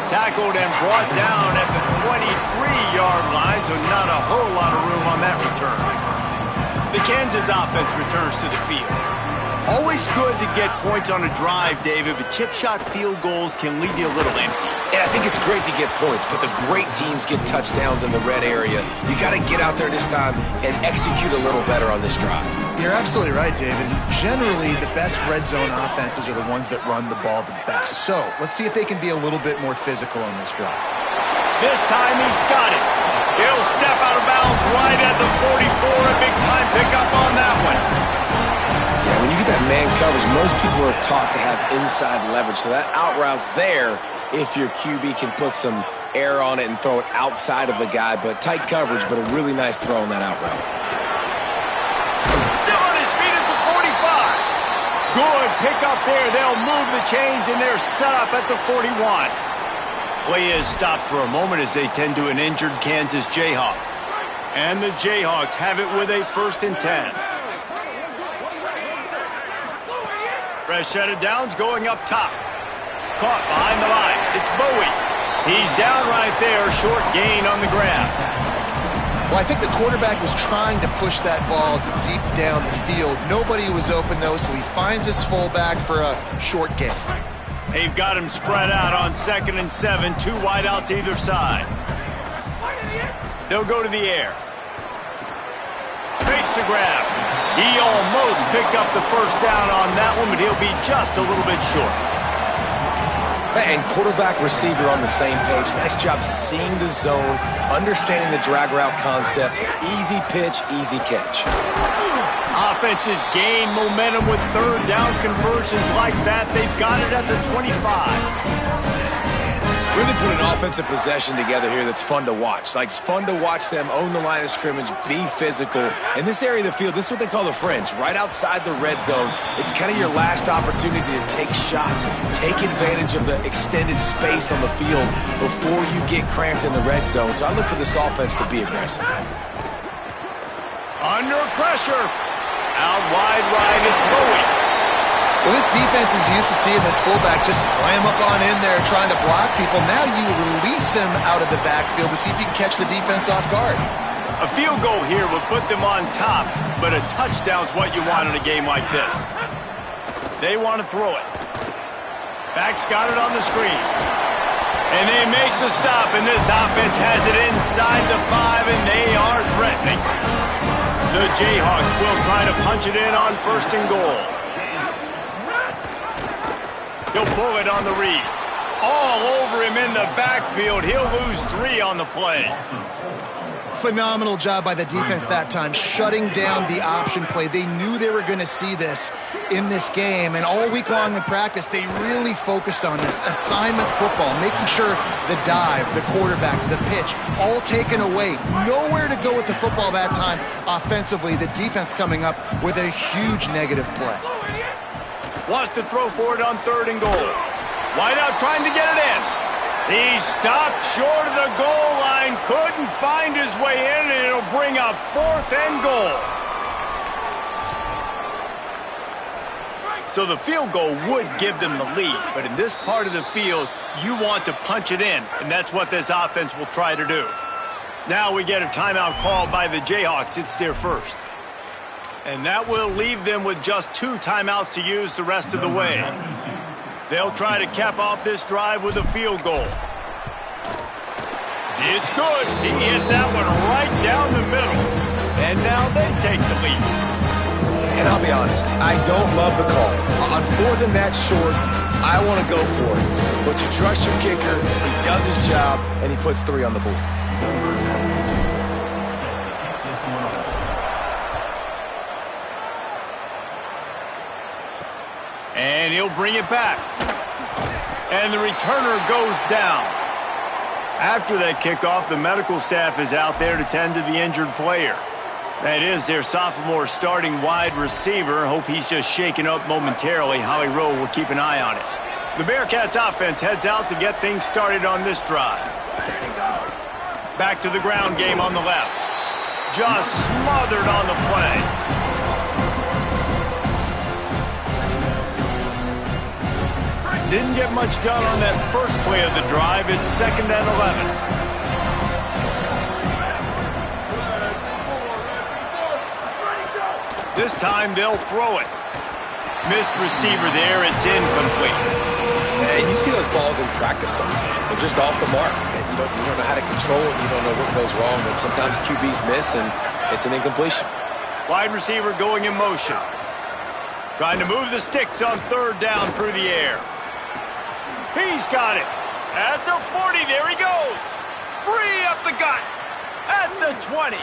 Tackled and brought down at the 23-yard line, so not a whole lot of room on that return. The Kansas offense returns to the field. Always good to get points on a drive, David, but chip shot field goals can leave you a little empty. And I think it's great to get points, but the great teams get touchdowns in the red area. You got to get out there this time and execute a little better on this drive. You're absolutely right, David. Generally, the best red zone offenses are the ones that run the ball the best. So let's see if they can be a little bit more physical on this drive. This time he's got it. He'll step out of bounds right at the 44. A big-time pickup on that one. Yeah, when you get that man coverage, most people are taught to have inside leverage. So that out route's there if your QB can put some air on it and throw it outside of the guy. But tight coverage, but a really nice throw on that out route. Still on his feet at the 45. Good pickup there. They'll move the chains, and they're set up at the 41. Play is stopped for a moment as they tend to an injured Kansas Jayhawk. And the Jayhawks have it with a 1st and 10. Fresh set of downs going up top. Caught behind the line. It's Bowie. He's down right there. Short gain on the grab. Well, I think the quarterback was trying to push that ball deep down the field. Nobody was open, though, so he finds his fullback for a short gain. They've got him spread out on 2nd and 7. 2 wide out to either side. They'll go to the air. Face the grab. He almost picked up the first down on that one, but he'll be just a little bit short. And quarterback receiver on the same page. Nice job seeing the zone, understanding the drag route concept. Easy pitch, easy catch. Offenses gain momentum with 3rd down conversions like that. They've got it at the 25. Really put an offensive possession together here that's fun to watch. Like, it's fun to watch them own the line of scrimmage, be physical. In this area of the field, this is what they call the fringe, right outside the red zone. It's kind of your last opportunity to take shots, take advantage of the extended space on the field before you get cramped in the red zone. So I look for this offense to be aggressive. Under pressure. Out wide right, it's Bowie. Well, this defense is used to seeing this fullback just slam up on in there trying to block people. Now you release him out of the backfield to see if you can catch the defense off guard. A field goal here would put them on top, but a touchdown's what you want in a game like this. They want to throw it. Back's got it on the screen. And they make the stop, and this offense has it inside the 5, and they are threatening. The Jayhawks will try to punch it in on 1st and goal. He'll pull it on the read. All over him in the backfield. He'll lose 3 on the play. Phenomenal job by the defense that time, shutting down the option play. They knew they were going to see this in this game, and all week long in practice, they really focused on this assignment football, making sure the dive, the quarterback, the pitch, all taken away. Nowhere to go with the football that time offensively. The defense coming up with a huge negative play. Wants to throw for it on 3rd and goal. Wide out trying to get it in. He stopped short of the goal line, couldn't find his way in, and it'll bring up 4th and goal. So the field goal would give them the lead, but in this part of the field, you want to punch it in, and that's what this offense will try to do. Now we get a timeout called by the Jayhawks. It's their first. And that will leave them with just 2 timeouts to use the rest of the way. They'll try to cap off this drive with a field goal. It's good. He hit that one right down the middle. And now they take the lead. And I'll be honest, I don't love the call. On 4th and that short, I want to go for it. But you trust your kicker, he does his job, and he puts 3 on the board. And he'll bring it back. And the returner goes down. After that kickoff, the medical staff is out there to tend to the injured player. That is their sophomore starting wide receiver. Hope he's just shaken up momentarily. Howie Rowe will keep an eye on it. The Bearcats offense heads out to get things started on this drive. Back to the ground game on the left. Just smothered on the play. Didn't get much done on that first play of the drive. It's 2nd and 11. This time they'll throw it. Missed receiver there. It's incomplete. And you see those balls in practice sometimes. They're just off the mark. And you don't know how to control it. You don't know what goes wrong. But sometimes QBs miss, and it's an incompletion. Wide receiver going in motion. Trying to move the sticks on 3rd down through the air. He's got it. At the 40, there he goes. Free up the gut. At the 20.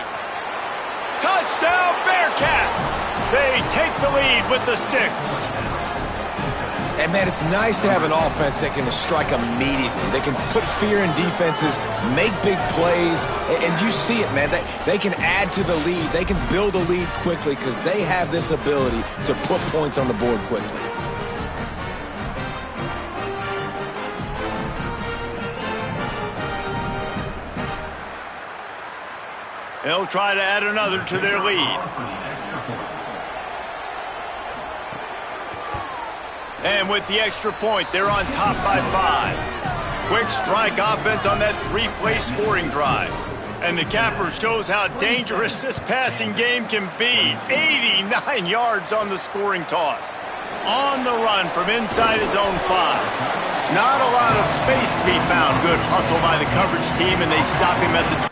Touchdown, Bearcats. They take the lead with the 6. And, man, it's nice to have an offense that can strike immediately. They can put fear in defenses, make big plays, and you see it, man. They can add to the lead. They can build a lead quickly because they have this ability to put points on the board quickly. They'll try to add another to their lead. And with the extra point, they're on top by 5. Quick strike offense on that 3-play scoring drive. And the capper shows how dangerous this passing game can be. 89 yards on the scoring toss. On the run from inside his own 5. Not a lot of space to be found. Good hustle by the coverage team, and they stop him at the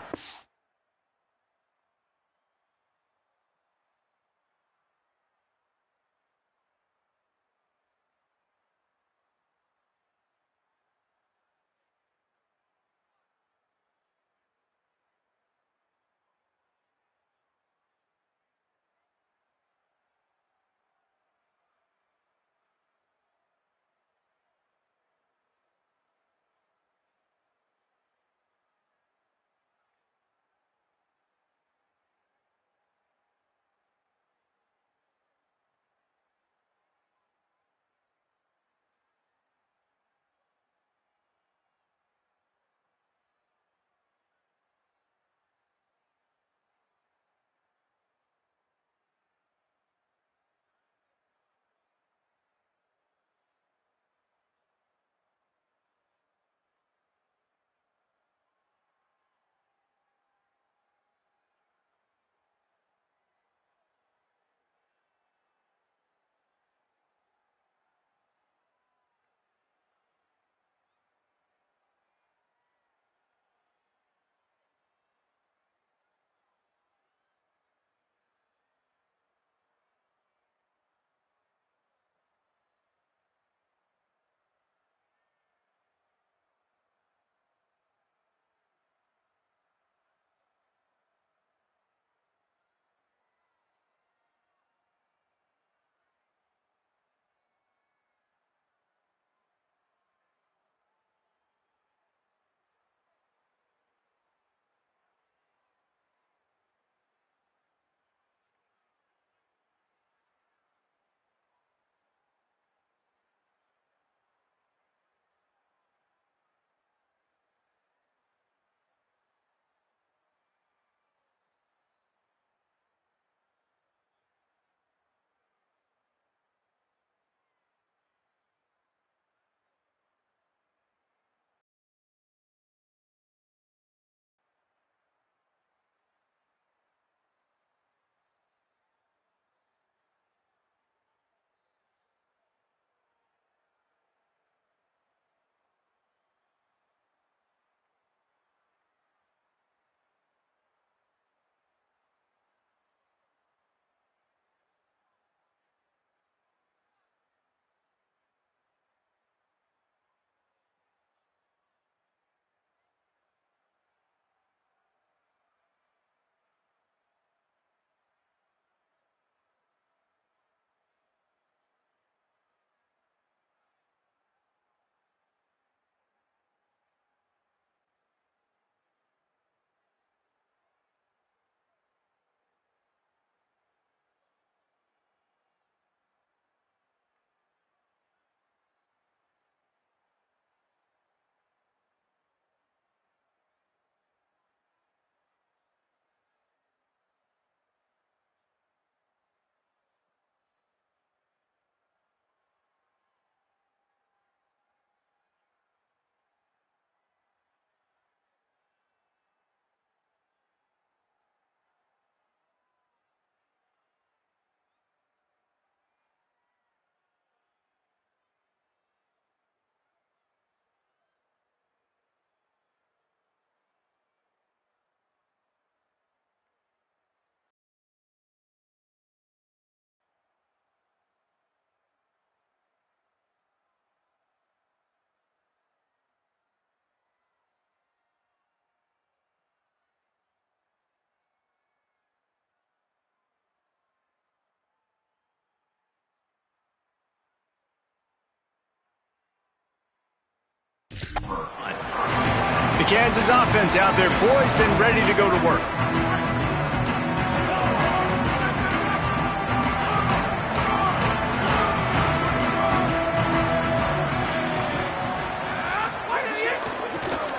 The Kansas offense out there poised and ready to go to work.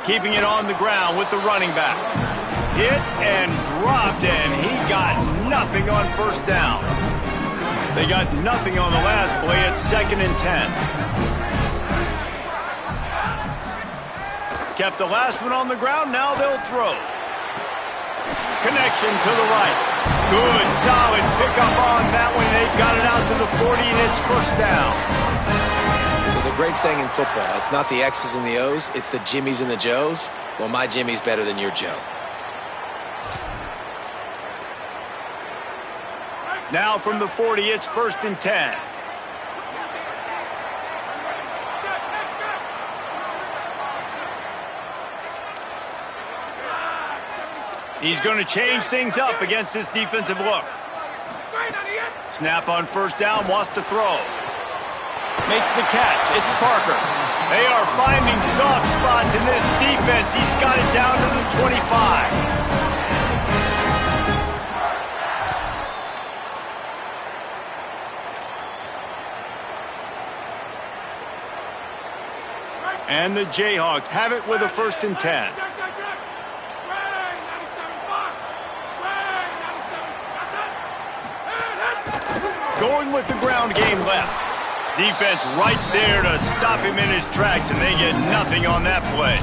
Keeping it on the ground with the running back. Hit and dropped, and he got nothing on first down. They got nothing on the last play at 2nd and 10. Kept the last one on the ground, now they'll throw. Connection to the right. Good, solid pickup on that one. They've got it out to the 40, and it's first down. There's a great saying in football. It's not the X's and the O's, it's the Jimmies and the Joes. Well, my Jimmy's better than your Joe. Now from the 40, it's 1st and 10. He's going to change things up against this defensive look. Snap on first down, wants to throw. Makes the catch. It's Parker. They are finding soft spots in this defense. He's got it down to the 25. And the Jayhawks have it with a 1st and 10. Going with the ground game left. Defense right there to stop him in his tracks, and they get nothing on that play.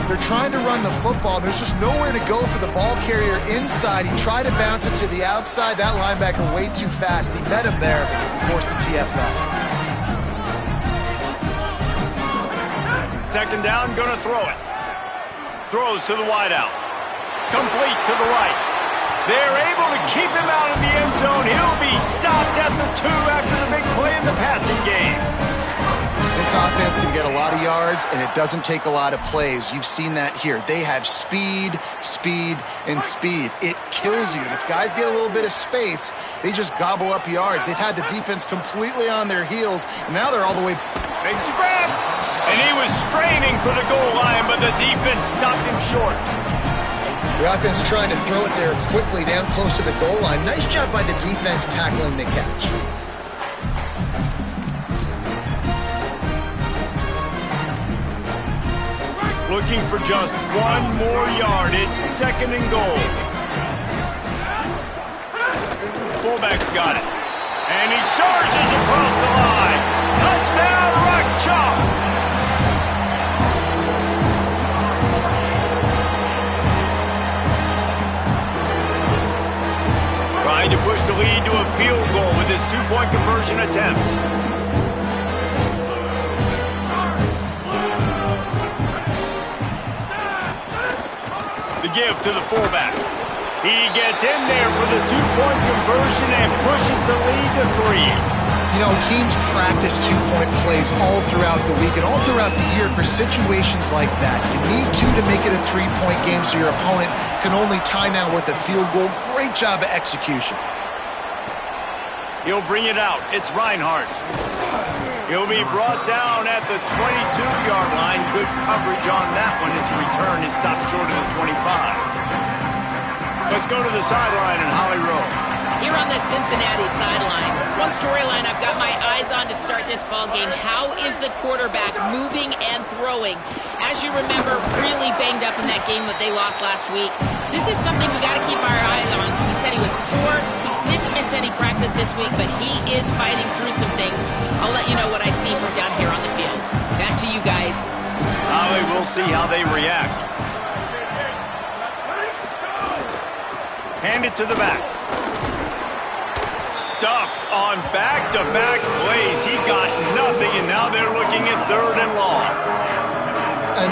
They're trying to run the football. There's just nowhere to go for the ball carrier inside. He tried to bounce it to the outside. That linebacker way too fast. He met him there and forced the TFL. 2nd down, gonna throw it. Throws to the wideout. Complete to the right. They're able to keep him out of the end zone. He'll be stopped at the 2 after the big play in the passing game. This offense can get a lot of yards, and it doesn't take a lot of plays. You've seen that here. They have speed, speed, and speed. It kills you. And if guys get a little bit of space, they just gobble up yards. They've had the defense completely on their heels, and now they're all the way. Makes the grab. And he was straining for the goal line, but the defense stopped him short. The offense trying to throw it there quickly down close to the goal line. Nice job by the defense tackling the catch. Looking for just one more yard. It's 2nd and goal. Fullback's got it. And he charges across the line. Touchdown, Rock Chalk. Trying to push the lead to a field goal with his 2-point conversion attempt. The give to the fullback. He gets in there for the 2-point conversion and pushes the lead to 3. You know, teams practice 2-point plays all throughout the week and all throughout the year for situations like that. You need to make it a 3-point game so your opponent can only tie now with a field goal. Great job of execution. He'll bring it out. It's Reinhardt. He'll be brought down at the 22-yard line. Good coverage on that one. His return is stopped short of the 25. Let's go to the sideline in Holly Rowe. Here on the Cincinnati sideline, one storyline I've got my eyes on to start this ball game. How is the quarterback moving and throwing? As you remember, really banged up in that game that they lost last week. This is something we got to keep our eyes on. He said he was sore. He didn't miss any practice this week, but he is fighting through some things. I'll let you know what I see from down here on the field. Back to you guys. Holly, we'll see how they react. Hand it to the back. Stuffed on back-to-back plays. He got nothing, and now they're looking at 3rd and long.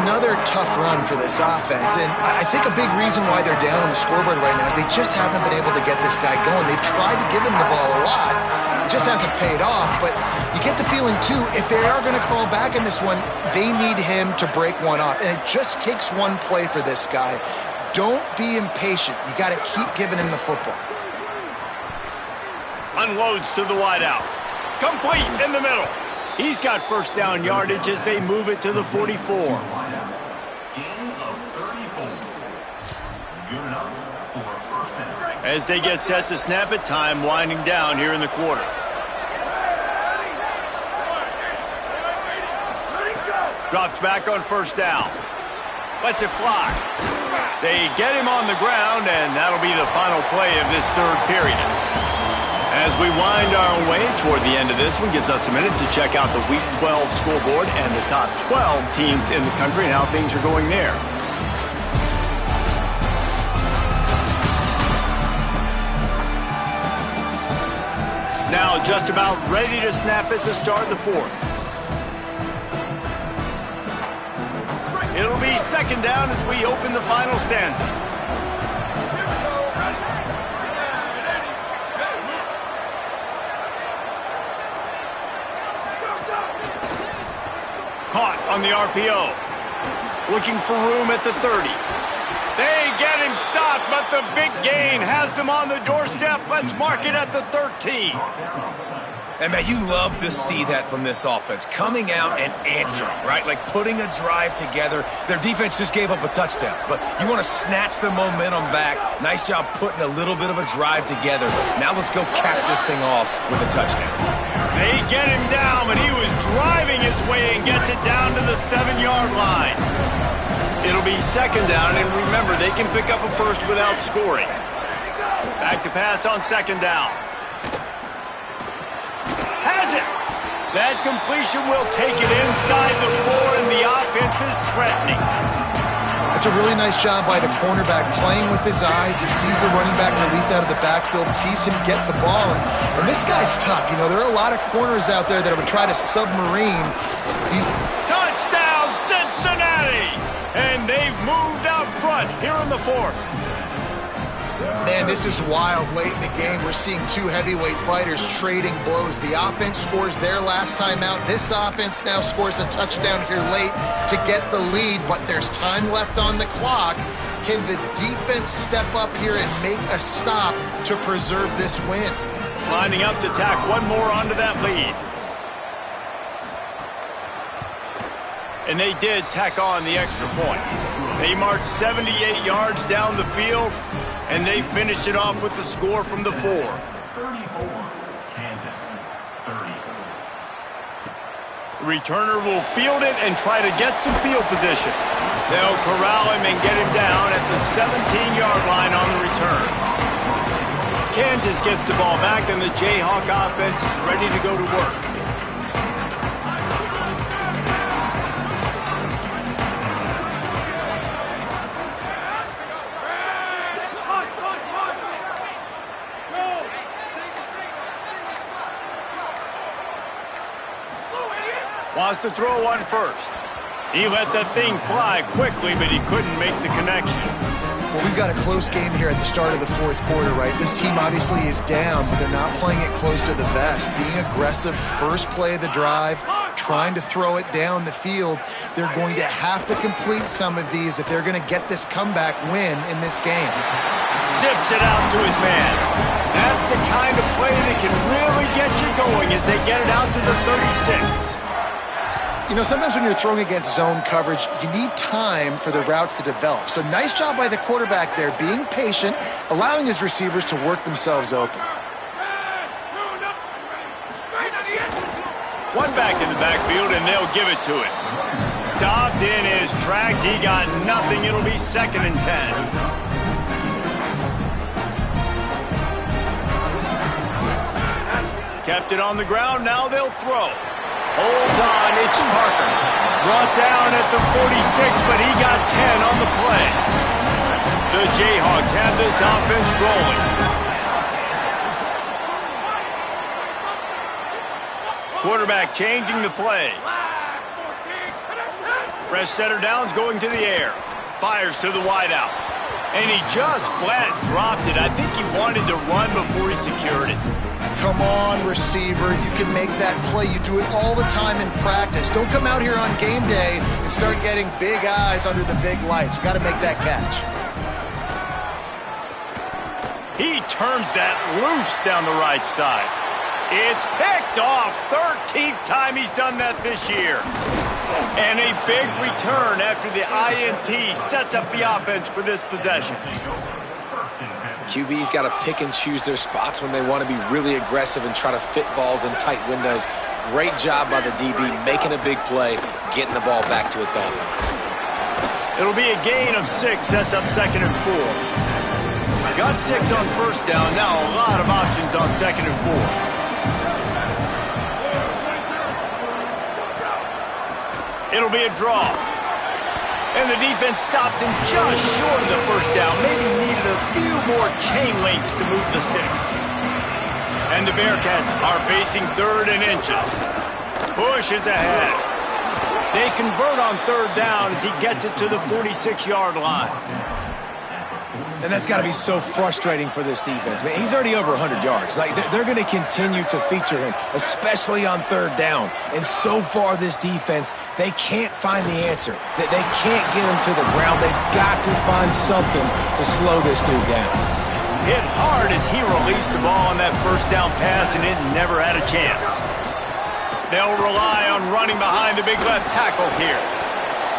Another tough run for this offense, and I think a big reason why they're down on the scoreboard right now is they just haven't been able to get this guy going. They've tried to give him the ball a lot. It just hasn't paid off, but you get the feeling, too, if they are going to crawl back in this one, they need him to break one off, and it just takes one play for this guy. Don't be impatient. You got to keep giving him the football. Unloads to the wideout. Complete in the middle. He's got first down yardage as they move it to the 44. Gain of 34. Good enough for a first down. As they get set to snap it, time winding down here in the quarter. Drops back on first down. Lets it fly. They get him on the ground, and that'll be the final play of this third period. As we wind our way toward the end of this one, gives us a minute to check out the Week 12 scoreboard and the top 12 teams in the country and how things are going there. Now just about ready to snap it to start the fourth. It'll be second down as we open the final stanza. Caught on the RPO. Looking for room at the 30. They get him stopped, but the big gain has them on the doorstep. Let's mark it at the 13. And, man, you love to see that from this offense. Coming out and answering, right? Like putting a drive together. Their defense just gave up a touchdown, but you want to snatch the momentum back. Nice job putting a little bit of a drive together. Now let's go cap this thing off with a touchdown. They get him down, but he was driving his way and gets it down to the 7-yard line. It'll be second down, and remember, they can pick up a first without scoring. Back to pass on second down. Has it! That completion will take it inside the 4, and the offense is threatening. It's a really nice job by the cornerback playing with his eyes. He sees the running back release out of the backfield, sees him get the ball, and this guy's tough. You know, there are a lot of corners out there that would try to submarine. Touchdown, Cincinnati! And they've moved out front here in the fourth. Man, this is wild late in the game. We're seeing two heavyweight fighters trading blows. The offense scores their last time out. This offense now scores a touchdown here late to get the lead, but there's time left on the clock. Can the defense step up here and make a stop to preserve this win? Lining up to tack one more onto that lead. And they did tack on the extra point. They marched 78 yards down the field, and they finished it off with the score from the 4. 34, Kansas, 30. Returner will field it and try to get some field position. They'll corral him and get him down at the 17-yard line on the return. Kansas gets the ball back, and the Jayhawk offense is ready to go to work. Wants to throw one first. He let that thing fly quickly, but he couldn't make the connection. Well, we've got a close game here at the start of the fourth quarter, right? This team obviously is down, but they're not playing it close to the vest. Being aggressive, first play of the drive, trying to throw it down the field. They're going to have to complete some of these if they're going to get this comeback win in this game. Zips it out to his man. That's the kind of play that can really get you going as they get it out to the 36. You know, sometimes when you're throwing against zone coverage, you need time for the routes to develop. So nice job by the quarterback there, being patient, allowing his receivers to work themselves open. One back in the backfield, and they'll give it to him. Stopped in his tracks. He got nothing. It'll be 2nd and 10. Kept it on the ground. Now they'll throw. Holds on, it's Parker. Brought down at the 46, but he got 10 on the play. The Jayhawks have this offense rolling. Quarterback changing the play. Fresh setter down's going to the air. Fires to the wideout. And he just flat dropped it. I think he wanted to run before he secured it. Come on, receiver. You can make that play. You do it all the time in practice. Don't come out here on game day and start getting big eyes under the big lights. You got to make that catch. He turns that loose down the right side. It's picked off. 13th time he's done that this year. And a big return after the INT sets up the offense for this possession. QB's got to pick and choose their spots when they want to be really aggressive and try to fit balls in tight windows. Great job by the DB making a big play, getting the ball back to its offense. It'll be a gain of 6, sets up 2nd and 4. Got 6 on first down, now a lot of options on 2nd and 4. It'll be a draw. And the defense stops him just short of the first down. Maybe needed a few more chain links to move the sticks. And the Bearcats are facing 3rd and inches. Bush is ahead. They convert on 3rd down as he gets it to the 46-yard line. And that's got to be so frustrating for this defense. Man, he's already over 100 yards. Like, they're going to continue to feature him, especially on 3rd down. And so far, this defense, they can't find the answer. They can't get him to the ground. They've got to find something to slow this dude down. Hit hard as he released the ball on that first down pass, and it never had a chance. They'll rely on running behind the big left tackle here.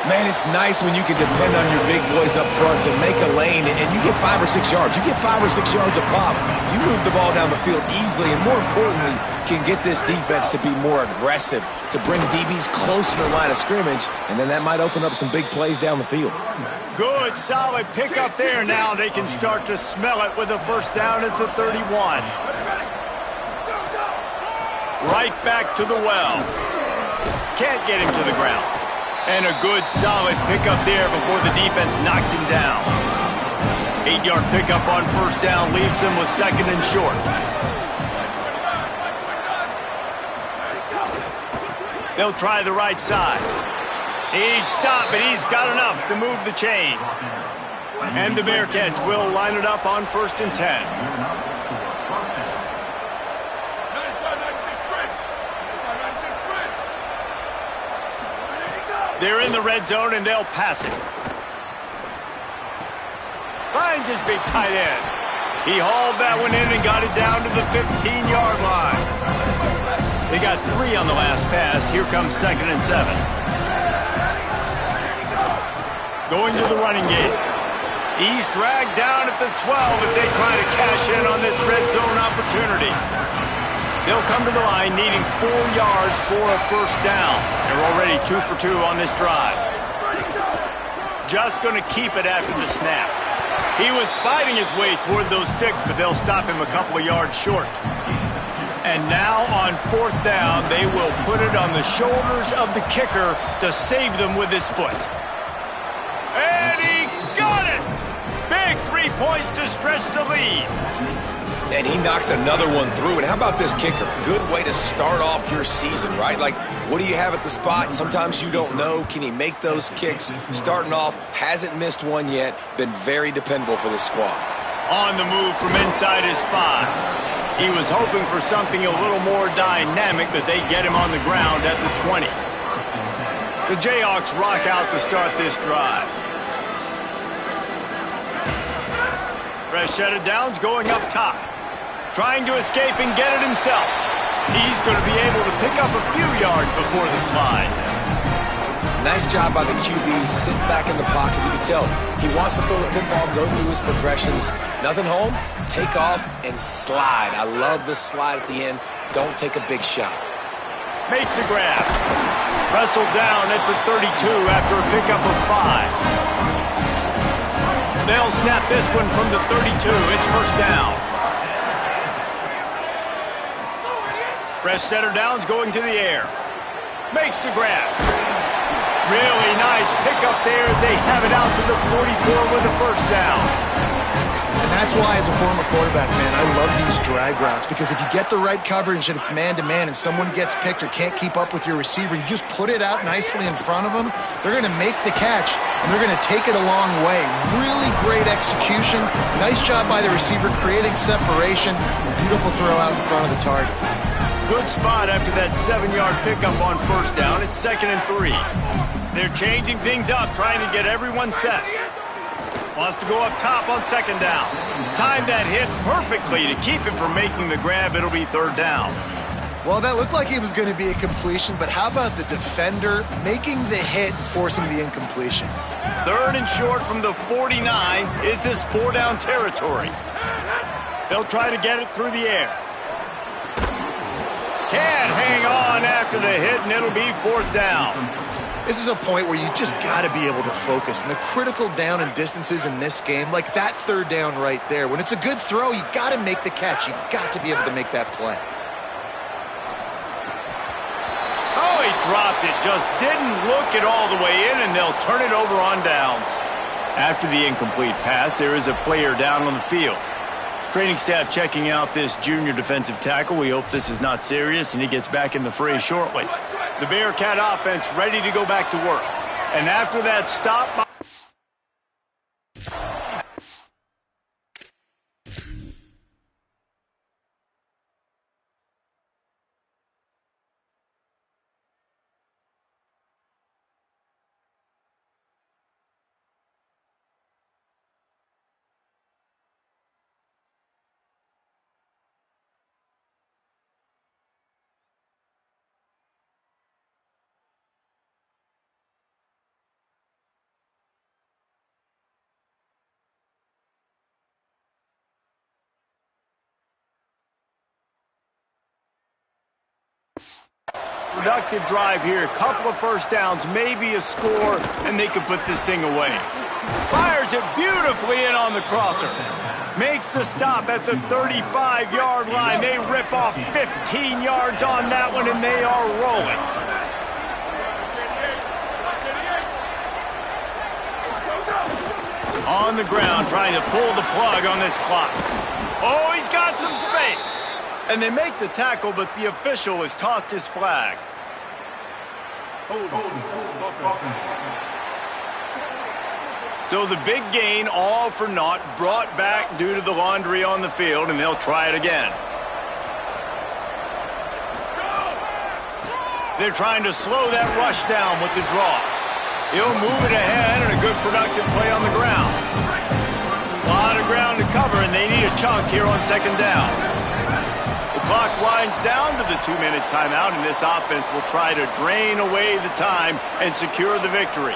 Man, it's nice when you can depend on your big boys up front to make a lane, and you get 5 or 6 yards. You get 5 or 6 yards a pop. You move the ball down the field easily, and more importantly, can get this defense to be more aggressive, to bring DBs closer to the line of scrimmage, and then that might open up some big plays down the field. Good, solid pickup there. Now they can start to smell it with a first down at the 31. Right back to the well. Can't get him to the ground. And a good, solid pickup there before the defense knocks him down. 8-yard pickup on first down leaves him with 2nd and short. They'll try the right side. He's stopped, but he's got enough to move the chain. And the Bearcats will line it up on 1st and 10. They're in the red zone, and they'll pass it. Finds his big tight end. He hauled that one in and got it down to the 15-yard line. They got 3 on the last pass. Here comes 2nd and 7. Going to the running game. He's dragged down at the 12 as they try to cash in on this red zone opportunity. They'll come to the line needing 4 yards for a first down. They're already 2 for 2 on this drive. Just going to keep it after the snap. He was fighting his way toward those sticks, but they'll stop him a couple of yards short. And now on 4th down, they will put it on the shoulders of the kicker to save them with his foot. And he got it! Big 3 points to stretch the lead. And he knocks another one through. And how about this kicker? Good way to start off your season, right? Like, what do you have at the spot? Sometimes you don't know. Can he make those kicks? Starting off, hasn't missed one yet. Been very dependable for this squad. On the move from inside his 5. He was hoping for something a little more dynamic, but they get him on the ground at the 20. The Jayhawks rock out to start this drive. Fresh set of downs going up top. Trying to escape and get it himself. He's going to be able to pick up a few yards before the slide. Nice job by the QB, sit back in the pocket. You can tell he wants to throw the football, go through his progressions. Nothing home, take off and slide. I love the slide at the end. Don't take a big shot. Makes the grab. Wrestled down at the 32 after a pickup of 5. They'll snap this one from the 32. It's first down. Fresh setter downs going to the air. Makes the grab. Really nice pickup there as they have it out to the 44 with a first down. And that's why, as a former quarterback, man, I love these drag routes, because if you get the right coverage and it's man-to-man and someone gets picked or can't keep up with your receiver, you just put it out nicely in front of them, they're going to make the catch, and they're going to take it a long way. Really great execution. Nice job by the receiver creating separation. A beautiful throw out in front of the target. Good spot after that 7-yard pickup on first down. It's 2nd and 3. They're changing things up, trying to get everyone set. Wants to go up top on 2nd down. Timed that hit perfectly to keep him from making the grab. It'll be 3rd down. Well, that looked like it was going to be a completion, but how about the defender making the hit and forcing the incompletion? 3rd and short from the 49. Is this 4-down territory? They'll try to get it through the air. Can't hang on after the hit, and it'll be 4th down. This is a point where you just got to be able to focus. And the critical down and distances in this game, like that 3rd down right there, when it's a good throw, you got to make the catch. You got to be able to make that play. Oh, he dropped it. Just didn't look it all the way in, and they'll turn it over on downs. After the incomplete pass, there is a player down on the field. Training staff checking out this junior defensive tackle. We hope this is not serious, and he gets back in the fray shortly. The Bearcat offense ready to go back to work. And after that stop by productive drive here. A couple of first downs, maybe a score, and they can put this thing away. Fires it beautifully in on the crosser. Makes the stop at the 35-yard line. They rip off 15 yards on that one, and they are rolling. On the ground, trying to pull the plug on this clock. Oh, he's got some space. And they make the tackle, but the official has tossed his flag. So the big gain, all for naught, brought back due to the laundry on the field, and they'll try it again. They're trying to slow that rush down with the draw. He'll move it ahead, and a good productive play on the ground. A lot of ground to cover, and they need a chunk here on 2nd down. The clock winds down to the 2-minute timeout, and this offense will try to drain away the time and secure the victory.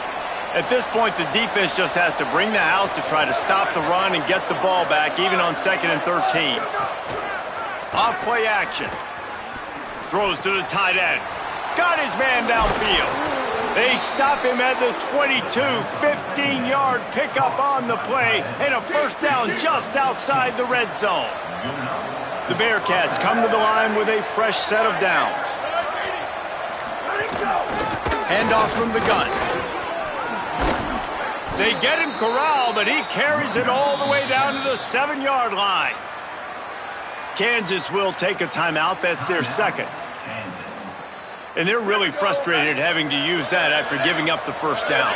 At this point, the defense just has to bring the house to try to stop the run and get the ball back, even on 2nd and 13. Off-play action. Throws to the tight end. Got his man downfield. They stop him at the 22, 15-yard pickup on the play, and a first down just outside the red zone. The Bearcats come to the line with a fresh set of downs. Handoff from the gun. They get him corralled, but he carries it all the way down to the 7-yard line. Kansas will take a timeout. That's their 2nd. And they're really frustrated having to use that after giving up the first down.